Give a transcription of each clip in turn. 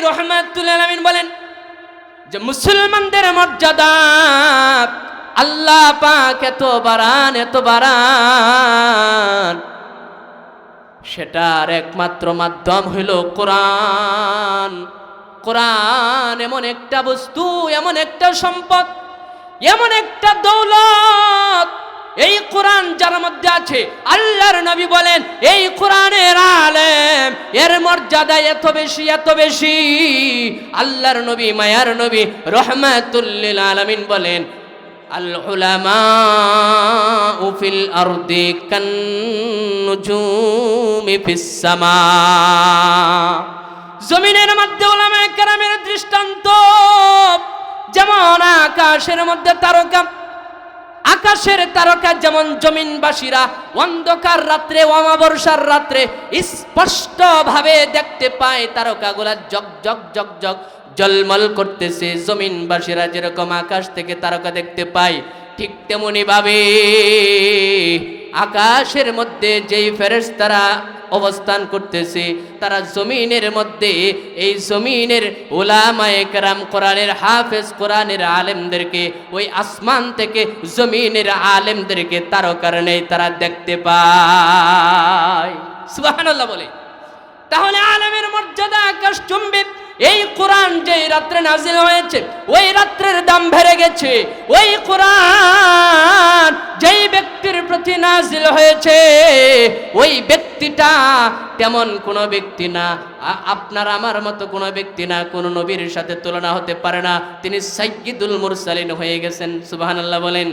রাহমাতুল লিল আলামিন বলেন যে মুসলমানদের মর্যাদা আল্লাহ পাক এত বাড়ান সেটার একমাত্র মাধ্যম হইল কোরআন। কোরআন এমন একটা বস্তু, এমন একটা সম্পদ, এমন একটা দৌলত, এই কোরআন যার মধ্যে আছে, আল্লাহর নবী বলেন এই কোরআনের আলেম এর মর্যাদা এত বেশি। আল্লাহর নবী, মায়ার নবী রাহমাতুল লিল আলামিন বলেন আল উলামাউ ফিল আরদি কান নুজুমি ফিস সামা। জমিনের মধ্যে উলামায়ে কেরামের দৃষ্টান্ত যেমন আকাশের মধ্যে তারকা, আকাশের তারকা যেমন জমিনবাসীরা অন্ধকার রাত্রে, অমাবস্যার রাত্রে স্পষ্ট ভাবে দেখতে পায় তারকাগুলা জগ জগ জগ জগ জলমল করতেছে, জমিনবাসীরা যেরকম আকাশ থেকে তারকা দেখতে পায়, ঠিক তেমনি ভাবে আকাশের মধ্যে যেই ফেরেশতারা অবস্থান করতেছে তারা জমিনের মধ্যে, এই জমিনের উলামায়ে কেরাম, কোরআনের হাফেজ, কোরআনের আলেমদেরকে ওই আসমান থেকে জমিনের আলেমদেরকে তারকার নেই তারা দেখতে পায়। সুবহানাল্লাহ বলে। তাহলে আলেমের মর্যাদা আকাশচুম্বী। এই কোরআন যেই রাত্রে নাজিল হয়েছে ওই রাত্রের দাম বেড়ে গেছে। ওই কোরআন যেই ব্যক্তির প্রতি নাজিল হয়েছে ওই ব্যক্তিটা তেমন কোনো ব্যক্তি না, আপনার আমার মতো কোনো ব্যক্তি না, কোনো নবীর সাথে তুলনা হতে পারে না। তিনি সাইয়্যিদুল মুরসালিন হয়ে গেছেন। সুবহানাল্লাহ বলেন।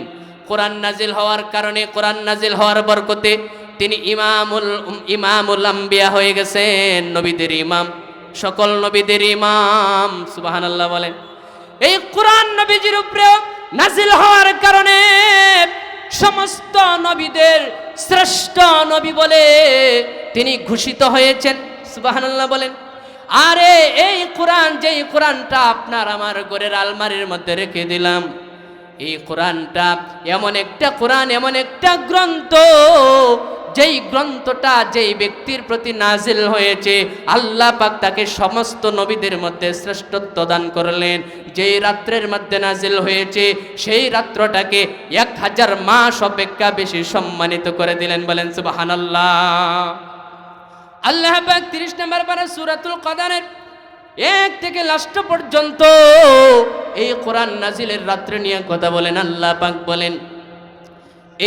কোরআন নাজিল হওয়ার কারণে, কোরআন নাজিল হওয়ার বরকতে তিনি ইমামুল আম্বিয়া হয়ে গেছেন, নবীদের ইমাম, সকল নবীদের ইমাম। সুবহানাল্লাহ বলেন। এই কোরআন নবীজির উপরে নাজিল হওয়ার কারণে সমস্ত নবীদের শ্রেষ্ঠ নবী বলে তিনি ঘোষিত হয়েছেন। সুবহানাল্লাহ বলেন। আরে এই কোরআন, যেই কোরআনটা আপনার আমার ঘরের আলমারির মধ্যে রেখে দিলাম, এই কোরআনটা এমন একটা কোরআন, এমন একটা গ্রন্থ, যেই গ্রন্থটা যেই ব্যক্তির প্রতি নাজিল হয়েছে আল্লাহ পাক তাকে সমস্ত নবীদের মধ্যে শ্রেষ্ঠত্ব দান করলেন। যেই রাত্রের মধ্যে নাজিল হয়েছে সেই রাত্রটাকে 1000 মাস অপেক্ষা বেশি সম্মানিত করে দিলেন। বলেন সুবহানাল্লাহ। আল্লাহ পাক 30 নম্বর পারা সূরাতুল কদরের 1 থেকে লাস্ট পর্যন্ত এই কোরআন নাজিলের রাত্রে নিয়ে কথা বলেন। আল্লাহ পাক বলেন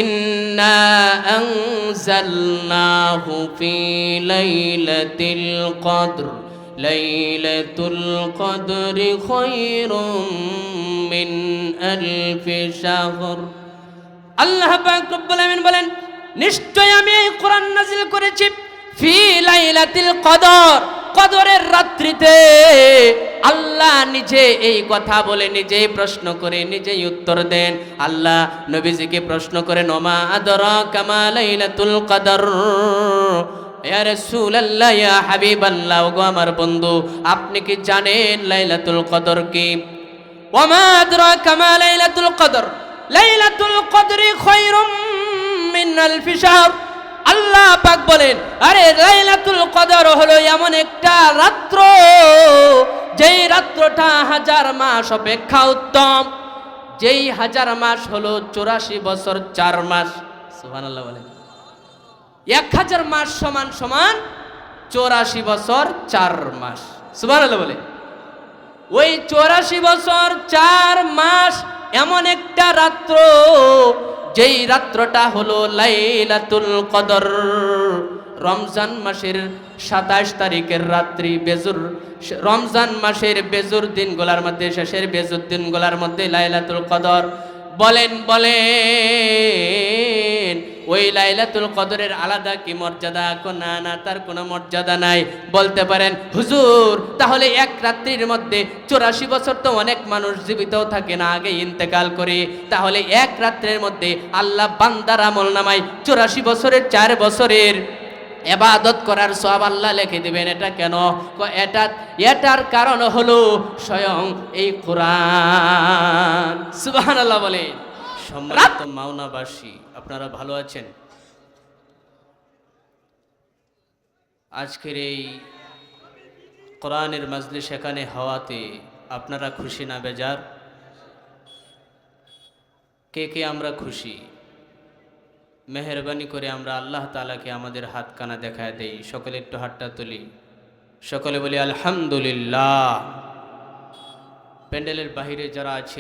ইন্না আনজালনাহু ফি লাইলাতিল কদর লাইলাতুল কদরি খায়রুম মিন আলফি শাহর। আল্লাহ পাক রব্বুল আমিন বলেন নিশ্চয় আমি এই কোরআন নাজিল করেছি ফি লাইলাতিল কদর, কদরের রাত্রিতে। আল্লাহ নিজে এই কথা বলে, নিজেই প্রশ্ন করে, নিজেই উত্তর দেন। আল্লাহ নবীজিকে প্রশ্ন করেন ওমা আদরাকা মা লাইলাতুল কদর। ইয়া রাসূলুল্লাহ, ইয়া হাবিবাল্লাহ, ওগো আমার বন্ধু, আপনি কি জানেন লাইলাতুল কদর কি? ওমা আদরাকা মা লাইলাতুল কদর লাইলাতুল কদরি খায়রুম মিন আলফি শাহর। আল্লাহ পাক বলেন আরে লাইলাতুল কদর হলো এমন একটা রাত্র যেই রাত্রটা 1000 মাস অপেক্ষা উত্তম। যেই 1000 মাস হলো 84 বছর 4 মাস। সুবহানাল্লাহ বলেন। 1000 মাস সমান সমান 84 বছর 4 মাস। সুবহানাল্লাহ বলে। ওই 84 বছর 4 মাস এমন একটা রাত্র যেই রাত্রটা হলো লাইলাতুল কদর। রমজান মাসের 27 তারিখের রাত্রি, বেজুর রমজান মাসের বেজুর দিনগুলোর মধ্যে, শেষের বেজুর দিনগুলোর মধ্যে লাইলাতুল কদর। বলেন ওই লাইলাতুল কদরের আলাদা কি মর্যাদা? না না, তার কোনো মর্যাদা নাই। বলতে পারেন হুজুর তাহলে এক রাত্রির মধ্যে 84 বছর তো অনেক মানুষ জীবিতও থাকে না, আগে ইন্তেকাল করে, তাহলে এক রাত্রের মধ্যে আল্লাহ বান্দার আমলনামায় 84 বছরের 4 বছরের ইবাদত করার সওয়াব আল্লাহ লিখে দিবেন। এটা কেন? এটার কারণ হলো স্বয়ং এই কোরআন। সুবহানাল্লাহ বলে। সম্মানিত মাওনাবাসী, আপনারা ভালো আছেন? আজকের এই কোরআনের মাজলিস এখানে হওয়াতে আপনারা খুশি না বেজার? কে কে আমরা খুশি? মেহেরবানি করে আমরা আল্লাহ তাআলাকে আমাদের হাত কানা দেখায় দেই। সকলে একটু হাতটা তুলি, সকলে বলি আলহামদুলিল্লাহ। প্যান্ডেলের বাহিরে যারা আছি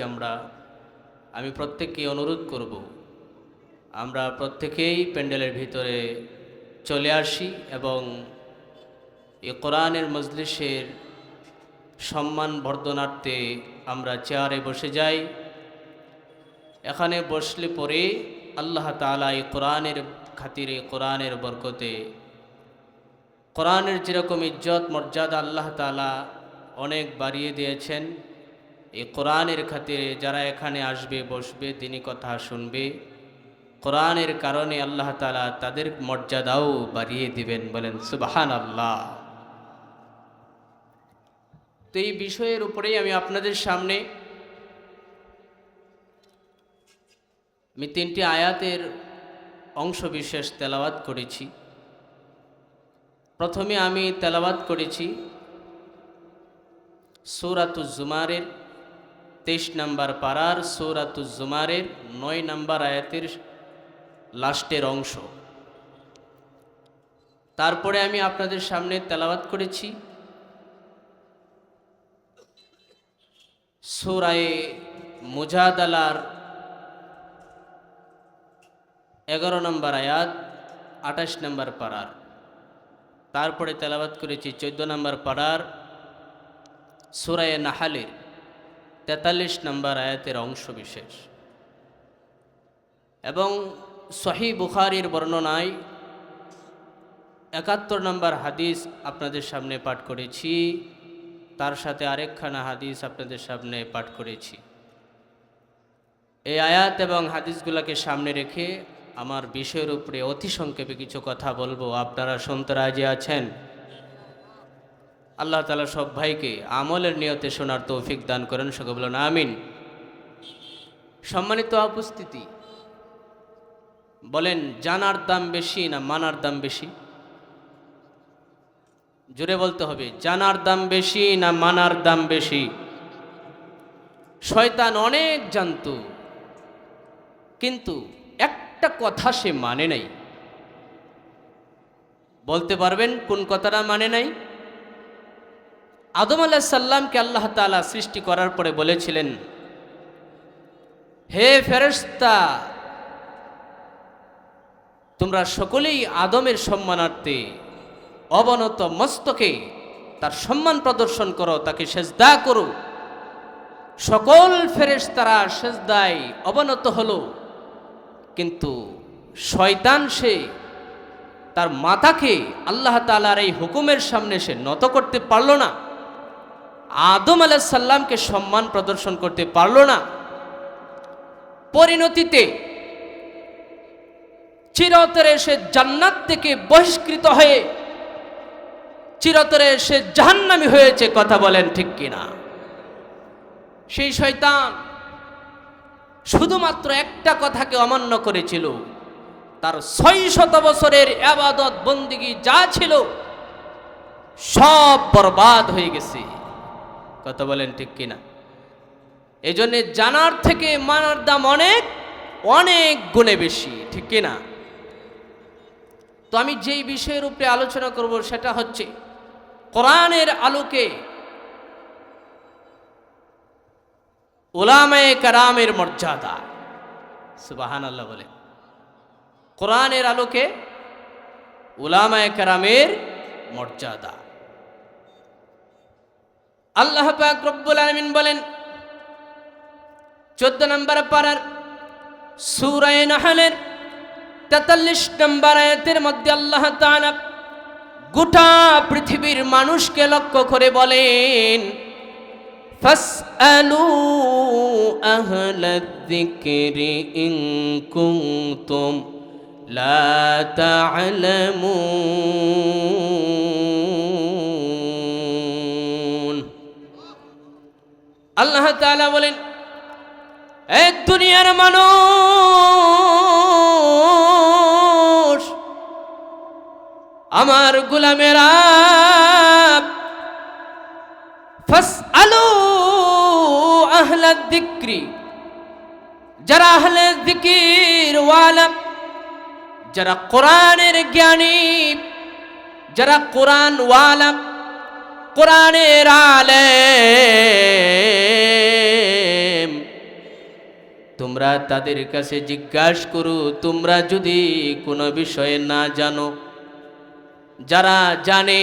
আমি প্রত্যেককে অনুরোধ করব, আমরা প্রত্যেকেই প্যান্ডেলের ভিতরে চলে আসি এবং এই কোরআনের মজলিসের সম্মান বর্ধনার্থে আমরা চেয়ারে বসে যাই। এখানে বসলে পরে আল্লাহ তাআলা এই কোরআনের খাতিরে, কোরআনের বরকতে, কোরআনের যেরকম ইজ্জত মর্যাদা আল্লাহ তাআলা অনেক বাড়িয়ে দিয়েছেন, এই কোরআনের খাতিরে যারা এখানে আসবে, বসবে, দিনী কথা শুনবে, কোরআনের কারণে আল্লাহ তাআলা তাদের মর্যাদাও বাড়িয়ে দিবেন। বলেন সুবহানাল্লাহ। তো এই বিষয়ের উপরেই আমি আপনাদের সামনে তিনটি আয়াতের অংশ বিশেষ তেলাওয়াত করেছি। প্রথমে আমি তেলাওয়াত করেছি সূরাতুজ জুমারের 23 নম্বর পারার সূরাতুজ জুমারের 9 নম্বর আয়াতের লাস্টের অংশ। তারপরে আমি আপনাদের সামনে তেলাওয়াত করেছি সূরা মুজাদালার 11 নম্বর আয়াত 28 নম্বর পারার। তারপরে তেলাওয়াত করেছি 14 নম্বর পারার সূরা নাহলের 43 নম্বর আয়াতের অংশ বিশেষ। এবং সহিহ বুখারীর বর্ণনায় 71 নম্বর হাদিস আপনাদের সামনে পাঠ করেছি, তার সাথে আরেকখানা হাদিস আপনাদের সামনে পাঠ করেছি। এই আয়াত এবং হাদিসগুলোকে সামনে রেখে আমার বিষয়ের উপরে অতি সংক্ষেপে কিছু কথা বলবো। আপনারা শুনতে রাজি আছেন? আল্লাহ তাআলা সব ভাইকে আমলের নিয়তে শোনার তৌফিক দান করেন, সকলে বলুন আমিন। সম্মানিত উপস্থিতি, বলেন জানার দাম বেশি না মানার দাম বেশি? জোরে বলতে হবে, জানার দাম বেশি না মানার দাম বেশি? শয়তান অনেক জানতো, কিন্তু একটা কথা সে মানে নাই। বলতে পারবেন কোন কথাটা মানে নাই? আদম আলাইহিস সালামকে আল্লাহ তাআলা সৃষ্টি করার পরে বলেছিলেন, হে ফেরেশতা, তোমরা সকলেই আদমের সম্মানার্থে অবনত মস্তকে তার সম্মান প্রদর্শন করো, তাকে সেজদা করো। সকল ফেরেশতারা সেজদায় অবনত হলো, কিন্তু শয়তান সে তার মাথাকে আল্লাহ তাআলার এই হুকুমের সামনে সে নত করতে পারল না, আদম আলাইহিস সালামকে সম্মান প্রদর্শন করতে পারল না। পরিণতিতে চিরতরে সে জান্নাত থেকে বহিষ্কৃত হয়ে চিরতরে সে জাহান্নামী হয়েছে। কথা বলেন ঠিক কিনা? সেই শয়তান শুধুমাত্র একটা কথাকে অমান্য করেছিল, তার 600 বছরের ইবাদত বন্দেগী যা ছিল সব বরবাদ হয়ে গেছে। কথা বলেন ঠিক কিনা? এজন্য জানার থেকে মানার দাম অনেক অনেক গুণে বেশি, ঠিক কিনা? তো আমি যেই বিষয়ের উপরে আলোচনা করব সেটা হচ্ছে কোরআনের আলোকে উলামায়ে কেরামের মর্যাদা। সুবহানাল্লাহ বলে। কোরআনের আলোকে উলামায়ে কেরামের মর্যাদা। আল্লাহ পাক রব্বুল আলামিন বলেন 14 নম্বর পারার সূরা নাহলের 43 নম্বর আয়াতের মধ্যে আল্লাহ তাআলা গোটা পৃথিবীর মানুষকে লক্ষ্য করে বলেন, ফাসআলু আহলায যিকরি ইন কুনতুম লা তা'লামুন। আল্লাহ তাআলা বলেন, এই দুনিয়ার মানুষ, আমার গোলামেরা, ফাসআলু আহলাদ যিকরি, যারা আহলে যিকির ওয়ালা, যারা কোরআনের জ্ঞানী, যারা কোরআন ওয়ালা, কোরআনের আলেম, তোমরা তাদের কাছে জিজ্ঞাসা করো। তোমরা যদি কোনো বিষয়ে না জানো, যারা জানে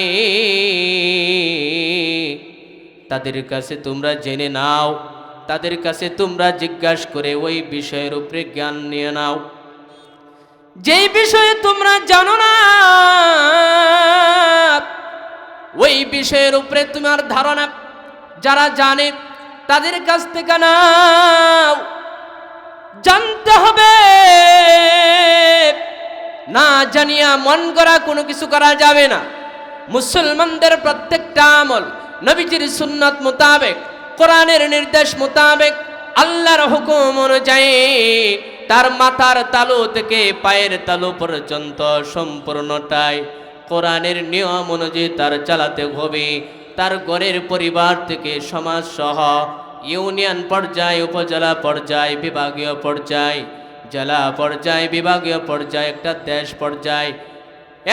তাদের কাছে তোমরা জেনে নাও, তাদের কাছে তোমরা জিজ্ঞাসা করে ওই বিষয়ের উপরে জ্ঞান নিয়ে নাও। যেই বিষয়ে তোমরা জানো না, ওই বিষয়ের উপরে তোমার ধারণা যারা জানে তাদের কাছ থেকে নাও। জানতে হবে, না জানিয়া মন গড়া কোনো কিছু করা যাবে না। মুসলমানদের প্রত্যেকটা আমল নবীজির সুন্নাত মোতাবেক, কোরআনের নির্দেশ মোতাবেক, আল্লাহর হুকুম অনুযায়ী তার মাথার তালু থেকে পায়ের তালু পর্যন্ত সম্পূর্ণটাই কোরআনের নিয়ম অনুযায়ী তার চালাতে হবে। তার ঘরের পরিবার থেকে সমাজ সহ ইউনিয়ন পর্যায়ে, উপজেলা পর্যায়ে, বিভাগীয় পর্যায়ে, জেলা পর্যায়ে, বিভাগীয় পর্যায়ে, একটা দেশ পর্যায়ে,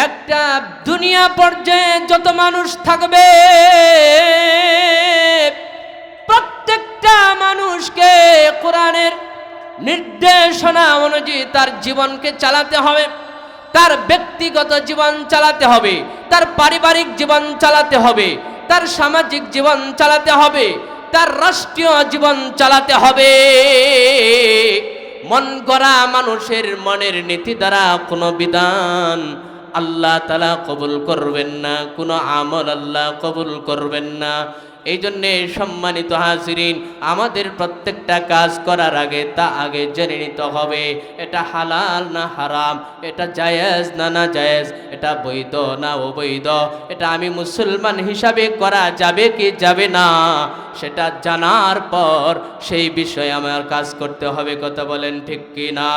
একটা দুনিয়া পর্যায়ে যত মানুষ থাকবে, প্রত্যেকটা মানুষকে কোরআনের নির্দেশনা অনুযায়ী তার জীবনকে চালাতে হবে। তার ব্যক্তিগত জীবন চালাতে হবে, তার পারিবারিক জীবন চালাতে হবে, তার সামাজিক জীবন চালাতে হবে, তার রাষ্ট্রীয় জীবন চালাতে হবে। মন গড়া মানুষের মনের নীতি দ্বারা কোনো বিধান আল্লাহ তাআলা কবুল করবেন না, কোনো আমল আল্লাহ কবুল করবেন না। এই জন্যে সম্মানিত হাজিরিন, আমাদের প্রত্যেকটা কাজ করার আগে তা আগে জেনে নিতে হবে এটা হালাল না হারাম, এটা জায়েজ না না জায়েজ, এটা বৈধ না অবৈধ, এটা আমি মুসলমান হিসাবে করা যাবে কি যাবে না, সেটা জানার পর সেই বিষয়ে আমার কাজ করতে হবে। কথা বলেন ঠিক কি না?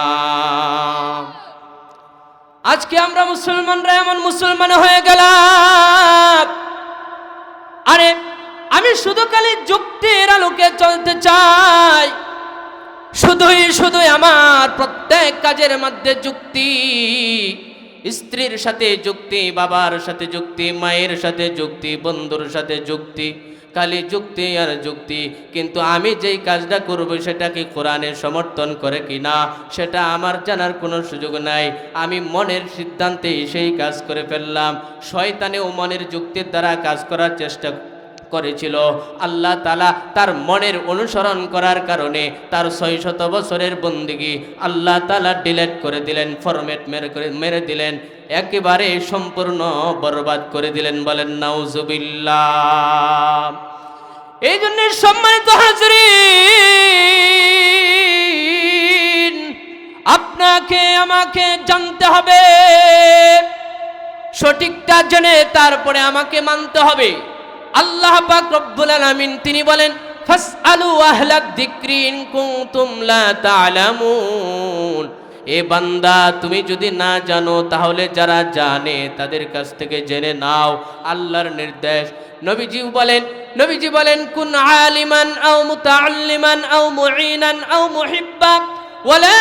আজকে আমরা মুসলমানরা এমন মুসলমান হয়ে গেলাম, আরে আমি শুধু খালি যুক্তির আলোকে চলতে চাই, শুধুই আমার প্রত্যেক কাজের মধ্যে যুক্তি, স্ত্রীর সাথে যুক্তি, বাবার সাথে যুক্তি, মায়ের সাথে যুক্তি, বন্ধুর সাথে যুক্তি, খালি যুক্তি আর যুক্তি। কিন্তু আমি যেই কাজটা করব সেটা কি কোরআনের সমর্থন করে কিনা সেটা আমার জানার কোনো সুযোগ নাই। আমি মনের সিদ্ধান্তে সেই কাজ করে ফেললাম। শয়তানেও মনের যুক্তির দ্বারা কাজ করার চেষ্টা করেছিল। আল্লাহ তাআলা তার মনের অনুসরণ করার কারণে তার 600 বছরের বন্দিগি আল্লাহ তাআলা ডিলিট করে দিলেন, ফরম্যাট মেরে দিলেন, একেবারে সম্পূর্ণ বরবাদ করে দিলেন। বলেন নাউজুবিল্লাহ। এই জন্য সম্মানিত হাজরিন, আপনাকে আমাকে জানতে হবে, সঠিকটা জেনে তারপরে আমাকে মানতে হবে। আল্লাহ পাক রব্বুল আলামিন তিনি বলেন, ফাসআলু আহলাদ যিকরি ইন কুনতুম লা তা'লামুন। এ বান্দা, তুমি যদি না জানো তাহলে যারা জানে তাদের কাছ থেকে জেনে নাও। আল্লাহর নির্দেশ। নবীজি বলেন কুন আলিমান আও মুতাআল্লিমান আও মুঈনান আও মুহিব্বা ওয়ালা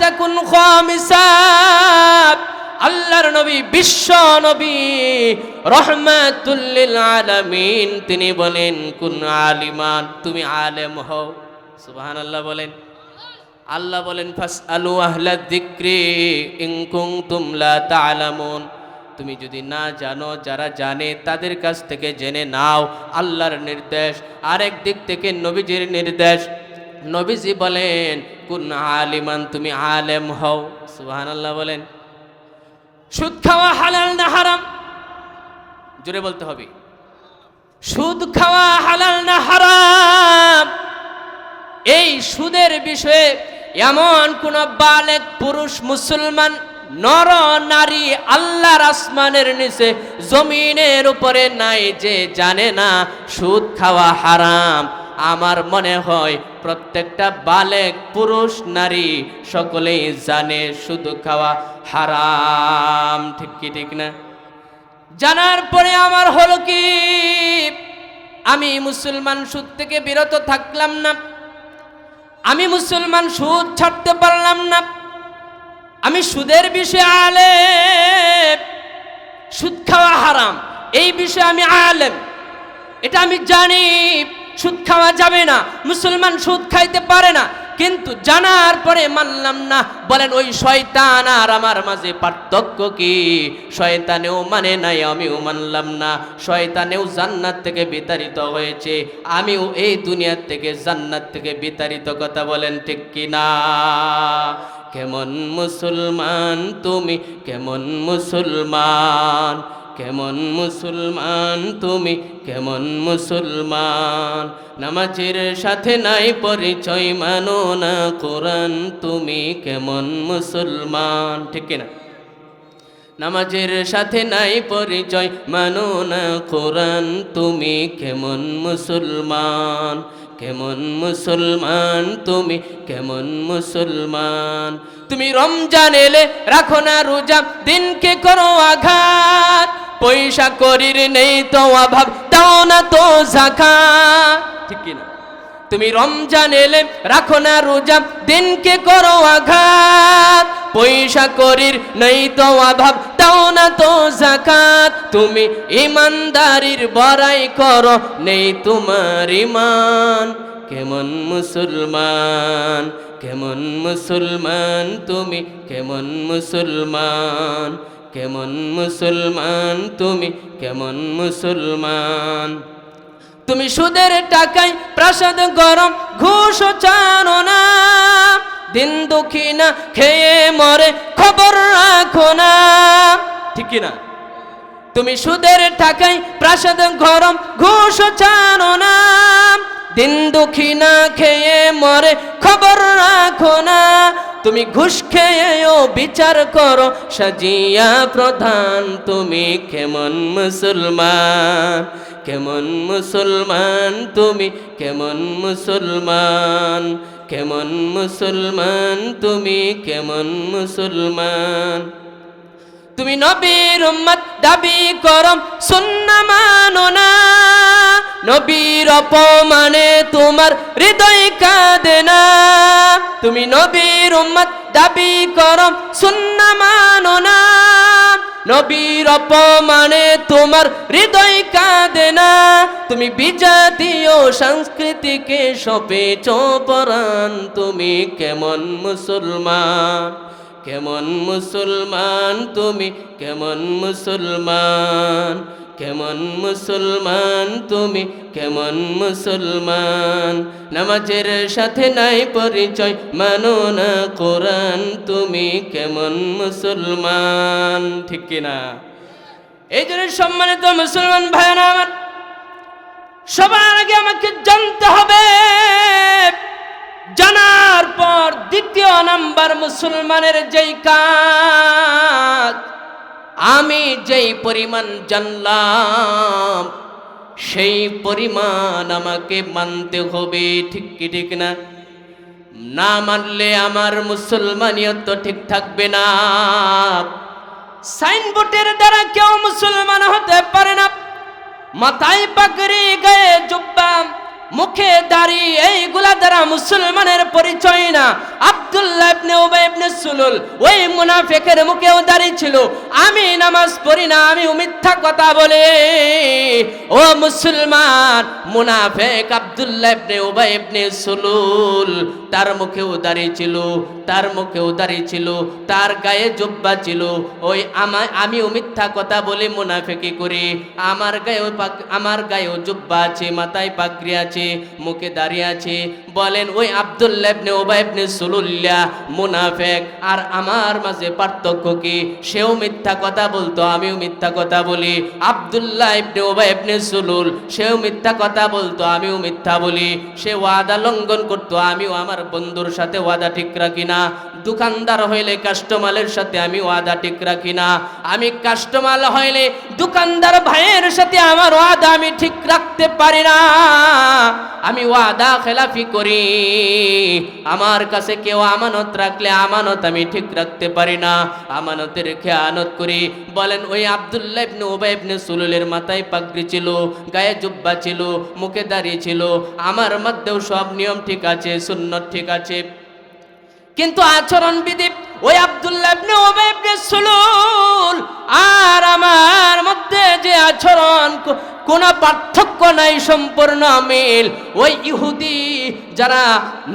তাকুন খামিসা। আল্লাহর নবী, বিশ্ব নবী, রহমাতুল লিল আলামিন, তিনি বলেন কুন আলিমান, তুমি আলেম হও। সুবহানাল্লাহ বলেন। আল্লাহ বলেন ফাসআলু আহলাদ যিকরি ইন কুনতুম লা তা'লামুন। তুমি যদি না জানো, যারা জানে তাদের কাছ থেকে জেনে নাও। আল্লাহর নির্দেশ। আরেক দিক থেকে নবীজির নির্দেশ। নবীজি বলেন কুন আলিমান, তুমি আলেম হও। সুবহানাল্লাহ বলেন। সুদ খাওয়া হালাল না হারাম? জোরে বলতে হবে। সুদ খাওয়া হালাল না হারাম? এই সুদের বিষয়ে এমন কোন বালেগ পুরুষ মুসলমান নর নারী আল্লাহর আসমানের নিচে জমিনের উপরে নাই যে জানে না সুদ খাওয়া হারাম। আমার মনে হয় প্রত্যেকটা বালেগ পুরুষ নারী সকলেই জানে সুদ খাওয়া হারাম। ঠিক কি ঠিক না? জানার পরে আমার হলো কি, আমি মুসলমান সুদ থেকে বিরত থাকলাম না, আমি মুসলমান সুদ ছাড়তে পারলাম না, আমি সুদের বিষয়ে আলেম, সুদ খাওয়া হারাম এই বিষয়ে আমি আলেম, এটা আমি জানি সুদ খাওয়া যাবে না, মুসলমান সুদ খাইতে পারে না, কিন্তু জানার পরে মানলাম না। বলেন ওই শয়তান আর আমার মাঝে পার্থক্য কি? শয়তানেও মানে নাই, আমিও মানলাম না। শয়তানেও জান্নাত থেকে বিতাড়িত হয়েছে, আমিও এই দুনিয়ার থেকে জান্নাত থেকে বিতাড়িত। কথা বলেন ঠিক কি না? কেমন মুসলমান তুমি, কেমন মুসলমান, কেমন মুসলমান তুমি, কেমন মুসলমান। নামাজের সাথে নাই পরিচয়, মানো না কোরআন, তুমি কেমন মুসলমান। ঠিক কিনা? নামাজের সাথে নাই পরিচয়, মানো না কোরআন, তুমি কেমন মুসলমান, কেমন মুসলমান তুমি, কেমন মুসলমান। তুমি রমজান এলে রাখো না রোজা, দিনকে করো আঘাত, পয়সা করির নেই তো অভাব, দাও না তো যাকাত। ঠিক কিনা? তুমি রমজান এলে রাখো না রোজা, দিনকে করো আঘাত, পয়সা করির নেই তো অভাব, দাও না তো যাকাত। তুমি ইমানদারির বড়াই করো, নেই তোমার ঈমান, কেমন মুসলমান, কেমন মুসলমান তুমি, কেমন মুসলমান, কেমন মুসলমান তুমি, কেমন মুসলমান। তুমি সুদের টাকায় প্রাসাদ গরম, ঘুষ চানো না, দিন দুঃখী না খেয়ে মরে, খবর রাখো না। ঠিক না? তুমি সুদের টাকায় প্রাসাদ গরম, ঘুষ চানো না, দিন দুঃখী না খেয়ে মরে, খবর রাখো না। তুমি ঘুষ খেয়েও বিচার করো, সাজিয়া প্রধান, তুমি কেমন মুসলমান, কেমন মুসলমান তুমি, কেমন মুসলমান, কেমন মুসলমান তুমি, কেমন মুসলমান। তুমি নবীর উম্মত দাবি করো, সুন্নাহ মানো না, নবীর অপমানে তোমার হৃদয় কাঁদে না। তুমি নবীর উম্মত দাবি করো, সুন্নাহ মানো না, নবীর অপমানে তোমার হৃদয় কাঁদে না। তুমি বিজাতীয় সংস্কৃতিকে সপেছ পরাণ, তুমি কেমন মুসলমান, কেমন মুসলমান তুমি, কেমন মুসলমান, কেমন মুসলমান তুমি, কেমন মুসলমান। নামাজের সাথে নাই পরিচয়, মানো না কোরআন, তুমি কেমন মুসলমান। ঠিক কিনা? এই জন্য সম্মানিত মুসলমান ভাইরা আমার, সবার আগে আমাকে জানতে হবে, জানার পর দ্বিতীয় নাম্বার মুসলমানের যেই কাজ, আমি যেই পরিমাণ জানলাম সেই পরিমাণ আমাকে মানতে হবে। ঠিক কি ঠিক না? না মানলে আমার মুসলমানিয়ত ঠিক থাকবে না। সাইনবোর্ডের দ্বারা কেউ মুসলমান হতে পারে না। মাথায় পাগড়ি, গায়ে জুব্বা, মুখে দাড়ি, এইগুলা দ্বারা মুসলমানের পরিচয় না। আব্দুল্লাহ ইবনে উবাই ইবনে সুলুল, ওই মুনাফিকের মুখেও দাড়ি ছিল। আমি নামাজ পড়ি না, আমি মিথ্যা কথা বলে, ও মুসলমান। মুনাফিক আব্দুল্লাহ ইবনে উবাই ইবনে সুলুল, তার মুখেও দাড়ি ছিল, তার মুখেও দাড়ি ছিল, তার গায়ে জুব্বা ছিল। ওই আমিও মিথ্যা কথা বলে মুনাফিকি করি। আমার গায়েও জুব্বা আছে, মাথায় পাগড়ি আছে, মুখে দাঁড়িয়ে আছে। বলেন ওই আব্দুল্লাহ ইবনে উবাই ইবনে সুলুল্লাহ মুনাফিক, আর আমার মাঝে পার্থক্য কি? সেও মিথ্যা কথা বলতো, আমিও মিথ্যা কথা বলি। আব্দুল্লাহ ইবনে উবাই ইবনে সুলুল, সেও মিথ্যা কথা বলতো, আমিও মিথ্যা বলি। সে ওয়াদা লঙ্ঘন করতো, আমিও আমার বন্ধুর সাথে ওয়াদা ঠিক রাখি না। দোকানদার হইলে কাস্টমারের সাথে আমি ওয়াদা ঠিক রাখি না। আমি কাস্টমার হইলে দোকানদার ভাইয়ের সাথে আমার ওয়াদা আমি ঠিক রাখতে পারি না। আমি ওয়াদা খেলাফি করি। আমার কাছে কেউ আমানত রাখলে আমানত আমি ঠিক রাখতে পারি না, আমানতের খেয়ানত করি। বলেন ওই আব্দুল্লাহ ইবনে উবাই ইবনে সুলুলের মাথায় পাগড়ি ছিল, গায়ে জুব্বা ছিল, মুখে দাড়ি ছিল, আমার মধ্যেও সব নিয়ম ঠিক আছে, সুন্নত ঠিক আছে, কিন্তু আচরণ বিধি ওই আব্দুল্লাহ ইবনে উবাই ইবনে সুলুল আর আমার মধ্যে যে আচরণ, কোন পার্থক্য নাই, সম্পূর্ণ মিল। ওই ইহুদি যারা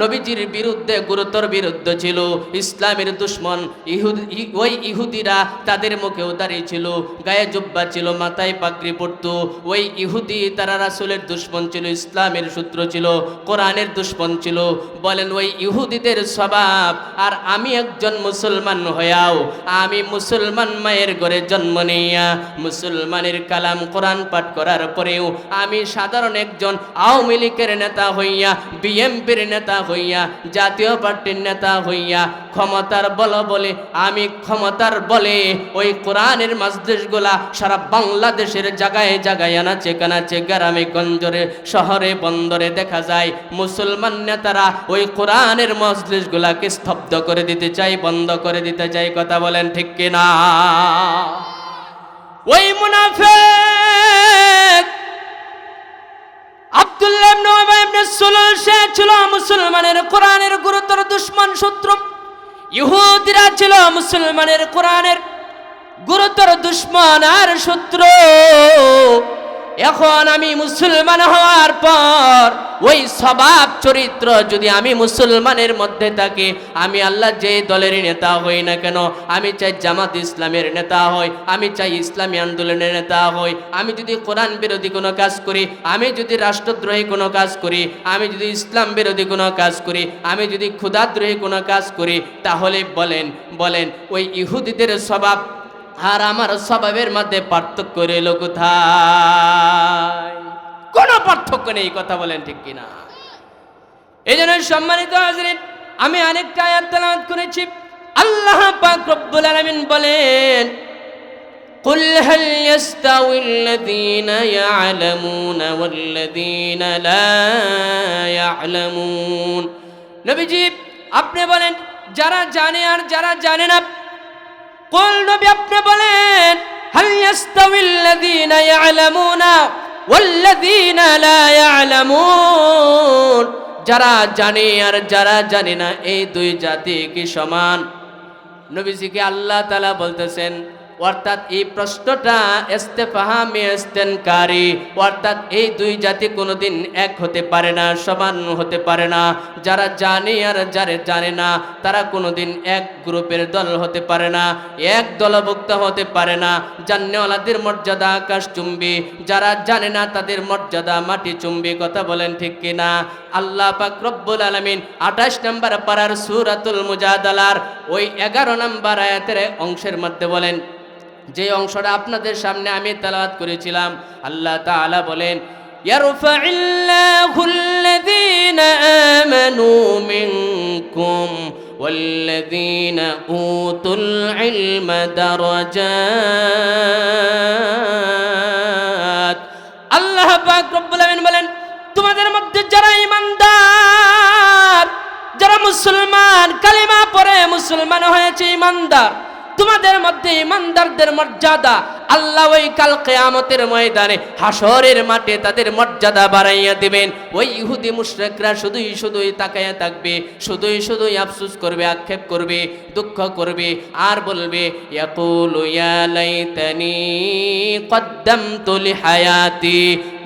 নবীজির বিরুদ্ধে গুরুতর বিরুদ্ধ ছিল, ইসলামের দুশ্মন ওই ইহুদিরা, তাদের মুখেও দাড়ি ছিল, গায়ে জুব্বা ছিল, মাথায় পাগড়ি পরতো। ওই ইহুদি তারা রাসূলের দুশ্মন ছিল, ইসলামের শত্রু ছিল, কোরআনের দুশ্মন ছিল। বলেন ওই ইহুদিদের স্বভাব, আর আমি একজন মুসলমান হইয়াও, আমি মুসলমান মায়ের ঘরে জন্ম নিয়া মুসলমানের কালাম কোরআন পাঠ করার পরেও আমি সাধারণ একজন আওয়ামী লীগের নেতা হইয়া, বিএনপির নেতা হইয়া, জাতীয় পার্টির নেতা হইয়া ক্ষমতার বলে আমি ক্ষমতার বলে ওই কোরআনের মজলিসগুলা সারা বাংলাদেশের জায়গায় জায়গায় আনাচে কানাচে, গ্রামে গঞ্জরে, শহরে বন্দরে দেখা যায় মুসলমান নেতারা ওই কোরআনের মজলিসগুলাকে স্তব্ধ করে দিতে চাই, বন্ধ করে দিতে চাই। কথা বলেন ঠিক কিনা? ওই মুনাফিক আব্দুল্লাহ ইবনে উবাই ইবনে সুলুল সে ছিল মুসলমানের কোরআনের গুরুতর দুশমন, শত্রু। ইহুদিরা ছিল মুসলমানের কোরআনের গুরুতর দুশমন আর শত্রু। এখন আমি মুসলমান হওয়ার পর ওই স্বভাব চরিত্র যদি আমি মুসলমানের মধ্যে থাকি, আমি আল্লাহ যে দলের নেতা হই না কেন, আমি চাই জামাত ইসলামের নেতা হই, আমি চাই ইসলামী আন্দোলনের নেতা হই, আমি যদি কোরআন বিরোধী কোনো কাজ করি, আমি যদি রাষ্ট্রদ্রোহী কোনো কাজ করি, আমি যদি ইসলাম বিরোধী কোনো কাজ করি, আমি যদি ক্ষুধাদ্রোহী কোনো কাজ করি, তাহলে বলেন ওই ইহুদিদের স্বভাব আর আমার স্বভাবের মধ্যে পার্থক্য রইল কোথায়? কোনো পার্থক্য নেই। কথা বলেন ঠিক কিনা? এই জন্য সম্মানিত হাজরিন, আমি আরেকটা আয়াত তেলাওয়াত করেছি। আল্লাহ পাক রব্বুল আলামিন বলেন, কুল হাল ইয়াস্তাউিল্লাযীনা ইয়া'লামুনা ওয়াল্লাযীনা লা ইয়া'লামুন। নবীজি আপনি বলেন, যারা জানে আর যারা জানে না। কুল নবী আপনি বলেন, হাল ইয়াস্তাউিল্লাযীনা ইয়া'লামুনা ওয়াল্লাযীনা লা ইয়া'লামুন। যারা জানে আর যারা জানে না, এই দুই জাতি কি সমান? নবীজিকে আল্লাহ তাআলা বলতেছেন, অর্থাৎ এই প্রশ্নটা ইস্তেফহামে ইস্তেনকারী, অর্থাৎ এই দুই জাতি কোনোদিন এক হতে পারে না, সমান হতে পারে না। যারা জানে আর যারা জানে না, তারা কোনোদিন এক গ্রুপের দল হতে পারে না, এক দলভুক্ত হতে পারে না। জান্নেওয়ালাদের মর্যাদা আকাশ চুম্বি, যারা জানে না তাদের মর্যাদা মাটি চুম্বি। কথা বলেন ঠিক কিনা? আল্লাহ পাক রব্বুল আলামিন 28 নম্বর পারার সূরাতুল মুজাদালার ওই 11 নম্বর আয়াতের অংশের মধ্যে বলেন, যে অংশটা আপনাদের সামনে আমি তেলাওয়াত করেছিলাম, আল্লাহ তাআলা বলেন, ইয়ারফাইল্লাহুল্লাযীনা আমানু মিনকুম ওয়াল্লাযীনা উতুল ইলমা দারাজাত। আল্লাহ পাক রব্বুল আলামিন বলেন, তোমাদের মধ্যে যারা ঈমানদার, যারা মুসলমান কালিমা পড়ে মুসলমান হয়েছে, ঈমানদার, তোমাদের মধ্যে ঈমানদারদের মর্যাদা আল্লাহ ওই কাল কিয়ামতের ময়দানে হাসরের মাঠে তাদের মর্যাদা বাড়াইয়া দিবেন। ওই ইহুদি মুশরিকরা শুধুই তাকায়া থাকবে, শুধুই আফসোস করবে, আক্ষেপ করবে, দুঃখ করবে, আর বলবে, ইয়াকুলু ইয়া লাইতানি কদ্দামতু লিহায়াতি।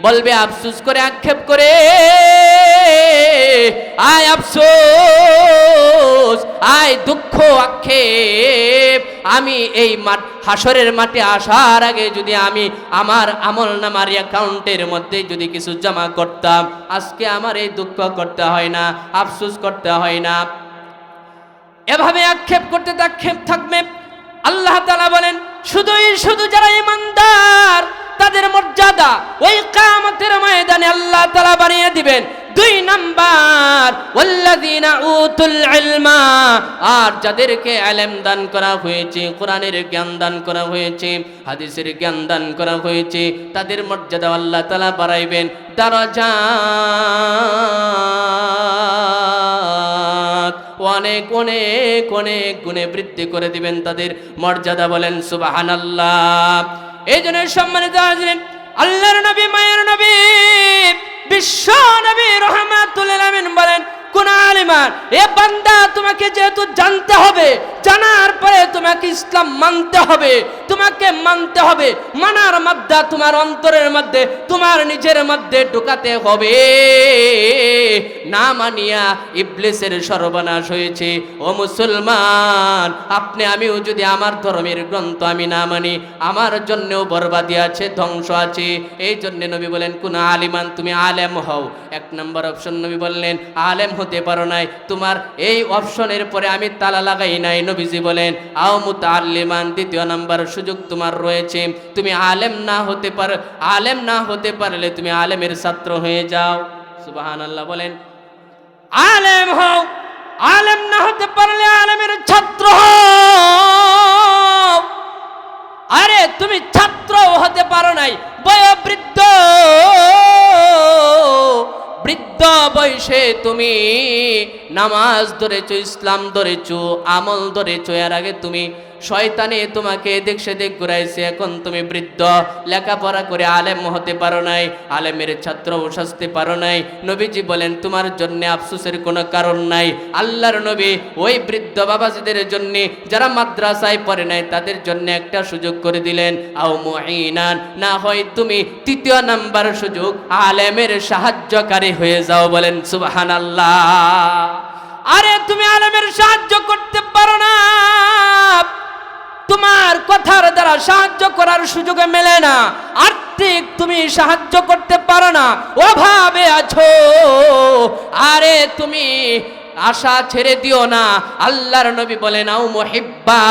বলবে আফসোস করে, আক্ষেপ করে, আয় আফসোস, আয় দুঃখ, আক্ষেপ, আমি এই হাসরের মাঠে আসার আগে যদি আমি আমার আমলনামার অ্যাকাউন্টের মধ্যে যদি কিছু জমা করতাম, আজকে আমার এই দুঃখ করতে হয় না, আফসোস করতে হয় না। এভাবে আক্ষেপ করতে থাকবে। আল্লাহ তাআলা বলেন, শুধু যারা ঈমানদার তাদের মর্যাদা ওই কিয়ামতের ময়দানে আল্লাহ তাআলা বাড়িয়ে দিবেন। 2 নাম্বার, ওয়াল্লাযীনা উতুল ইলমা, আর যাদেরকে ইলম দান করা হয়েছে, কোরআনের জ্ঞান দান করা হয়েছে, হাদিসের জ্ঞান দান করা হয়েছে, তাদের মর্যাদা আল্লাহ তাআলা বাড়াইবেন, দারাজাত, অনেক অনেক অনেক গুণে বৃদ্ধি করে দিবেন তাদের মর্যাদা। বলেন সুবহানাল্লাহ। এই জন্য সম্মানিত হাজরিন, আল্লাহর নবী বিশ্ব নবী রাহমাতুল লিল আলামিন বলেন, কোন আলিমান, এ বান্দা তোমাকে যেহেতু জানতে হবে, জানার পরে তোমাকে ইসলাম মানতে হবে, তোমাকে মানতে হবে, মানার মধ্যে তোমার অন্তরের মধ্যে তোমার নিজের মধ্যে ঢোকাতে হবে। না মানিয়া ইবলিসের সর্বনাশ হয়েছে। ও মুসলমান, আপনি আমিও যদি আমার ধর্মের গ্রন্থ আমি না মানি, আমার জন্যও বরবাদি আছে, ধ্বংস আছে। এই জন্য নবী বলেন, কোন আলিমান, তুমি আলেম হও। এক নম্বর অপশন নবী বললেন, আলেম হতে পারো নাই, তোমার এই অপশনের পরে আমি তালা লাগাই নাই। নবীজি বলেন, আও মুতাআল্লিমান, দ্বিতীয় নাম্বার সুযোগ তোমার রয়েছে, তুমি আলেম না হতে পারলে তুমি আলেমের ছাত্র হয়ে যাও। সুবহানাল্লাহ বলেন, আলেম হও, আলেম না হতে পারলে আলেমের ছাত্র হও। আরে তুমি ছাত্র হতে পারো নাই, বয়োবৃদ্ধ বয়সে তুমি নামাজ ধরেছো, ইসলাম ধরেছো, আমল ধরেছো, এর আগে তুমি শয়তানে তোমাকে এদিক সেদিক ঘুরাইছে, এখন তুমি বৃদ্ধ, লেখাপড়া করে আলেম হতে পারো নাই, আলেমের ছাত্র সাজতে পারো নাই। নবীজি বলেন, তোমার জন্য আফসোসের কোনো কারণ নাই। আল্লাহর নবী ওই বৃদ্ধ বাবাজিদের জন্য, যারা মাদ্রাসায় পড়ে নাই, তাদের জন্য একটা সুযোগ করে দিলেন, আও মুঈনান, না হয় তুমি তৃতীয় নাম্বার সুযোগ, আলেমের সাহায্যকারী হয়ে যাও। বলেন সুবহানাল্লাহ। আরে তুমি আলেমের সাহায্য করতে পারো না, তোমার কথার দ্বারা সাহায্য করার সুযোগ মেলে না, আর্থিক তুমি সাহায্য করতে পারো না, অভাবে আছো। আরে তুমি আশা ছেড়ে দিও না। আল্লাহর নবী বলেন, আও মুহিব্বা,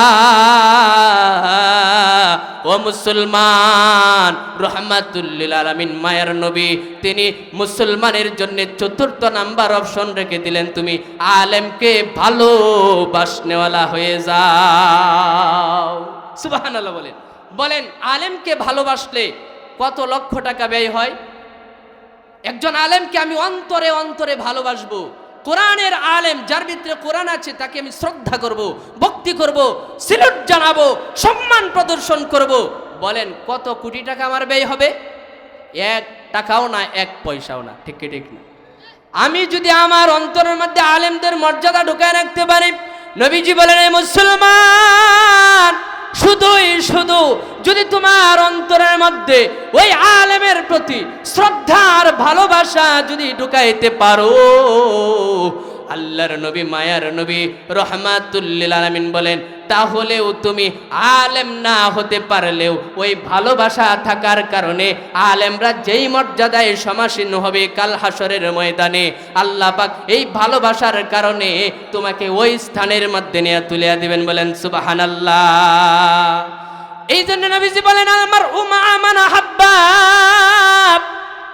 ও মুসলমান, রাহমাতুল লিল আলামিন মায়ার নবী, তিনি মুসলমানের জন্য চতুর্থ নাম্বার অপশন রেখে দিলেন, তুমি আলেমকে ভালোবাসনেওয়ালা হয়ে যাও। সুবহানাল্লাহ বলেন, আলেমকে ভালোবাসলে কত লক্ষ টাকা ব্যয় হয়। একজন আলেমকে আমি অন্তরে অন্তরে ভালোবাসবো। কোরআনের আলেম, যার ভিতরে কোরআন আছে, তাকে আমি শ্রদ্ধা করব, ভক্তি করব, সিলুট জানাবো, সম্মান প্রদর্শন করব। বলেন কত কোটি টাকা আমার ব্যয় হবে? 1 টাকাও না, 1 পয়সাও না। ঠিক না? আমি যদি আমার অন্তরের মধ্যে আলেমদের মর্যাদা ঢুকায় রাখতে পারি, নবীজি বলেন, এই মুসলমান, শুধু যদি তোমার অন্তরের মধ্যে ওই আলেমের প্রতি শ্রদ্ধা আর ভালোবাসা যদি ঢুকাইতে পারো, আল্লাহর নবী মায়ার নবী রাহমাতুল লিল আলামিন বলেন, তাহলেও তুমি আলেম না হতে পারলেও ওই ভালোবাসা থাকার কারণে আলেমরা যেই মর্যাদায় সমাসীন হবে কাল হাসরের ময়দানে, আল্লাহ পাক এই ভালোবাসার কারণে তোমাকে ওই স্থানের মধ্যে নিয়ে তুলে দিবেন। বলেন সুবহানাল্লাহ। এই জন্য নবীজি বলেন, আমার উমা মান হাব্বা,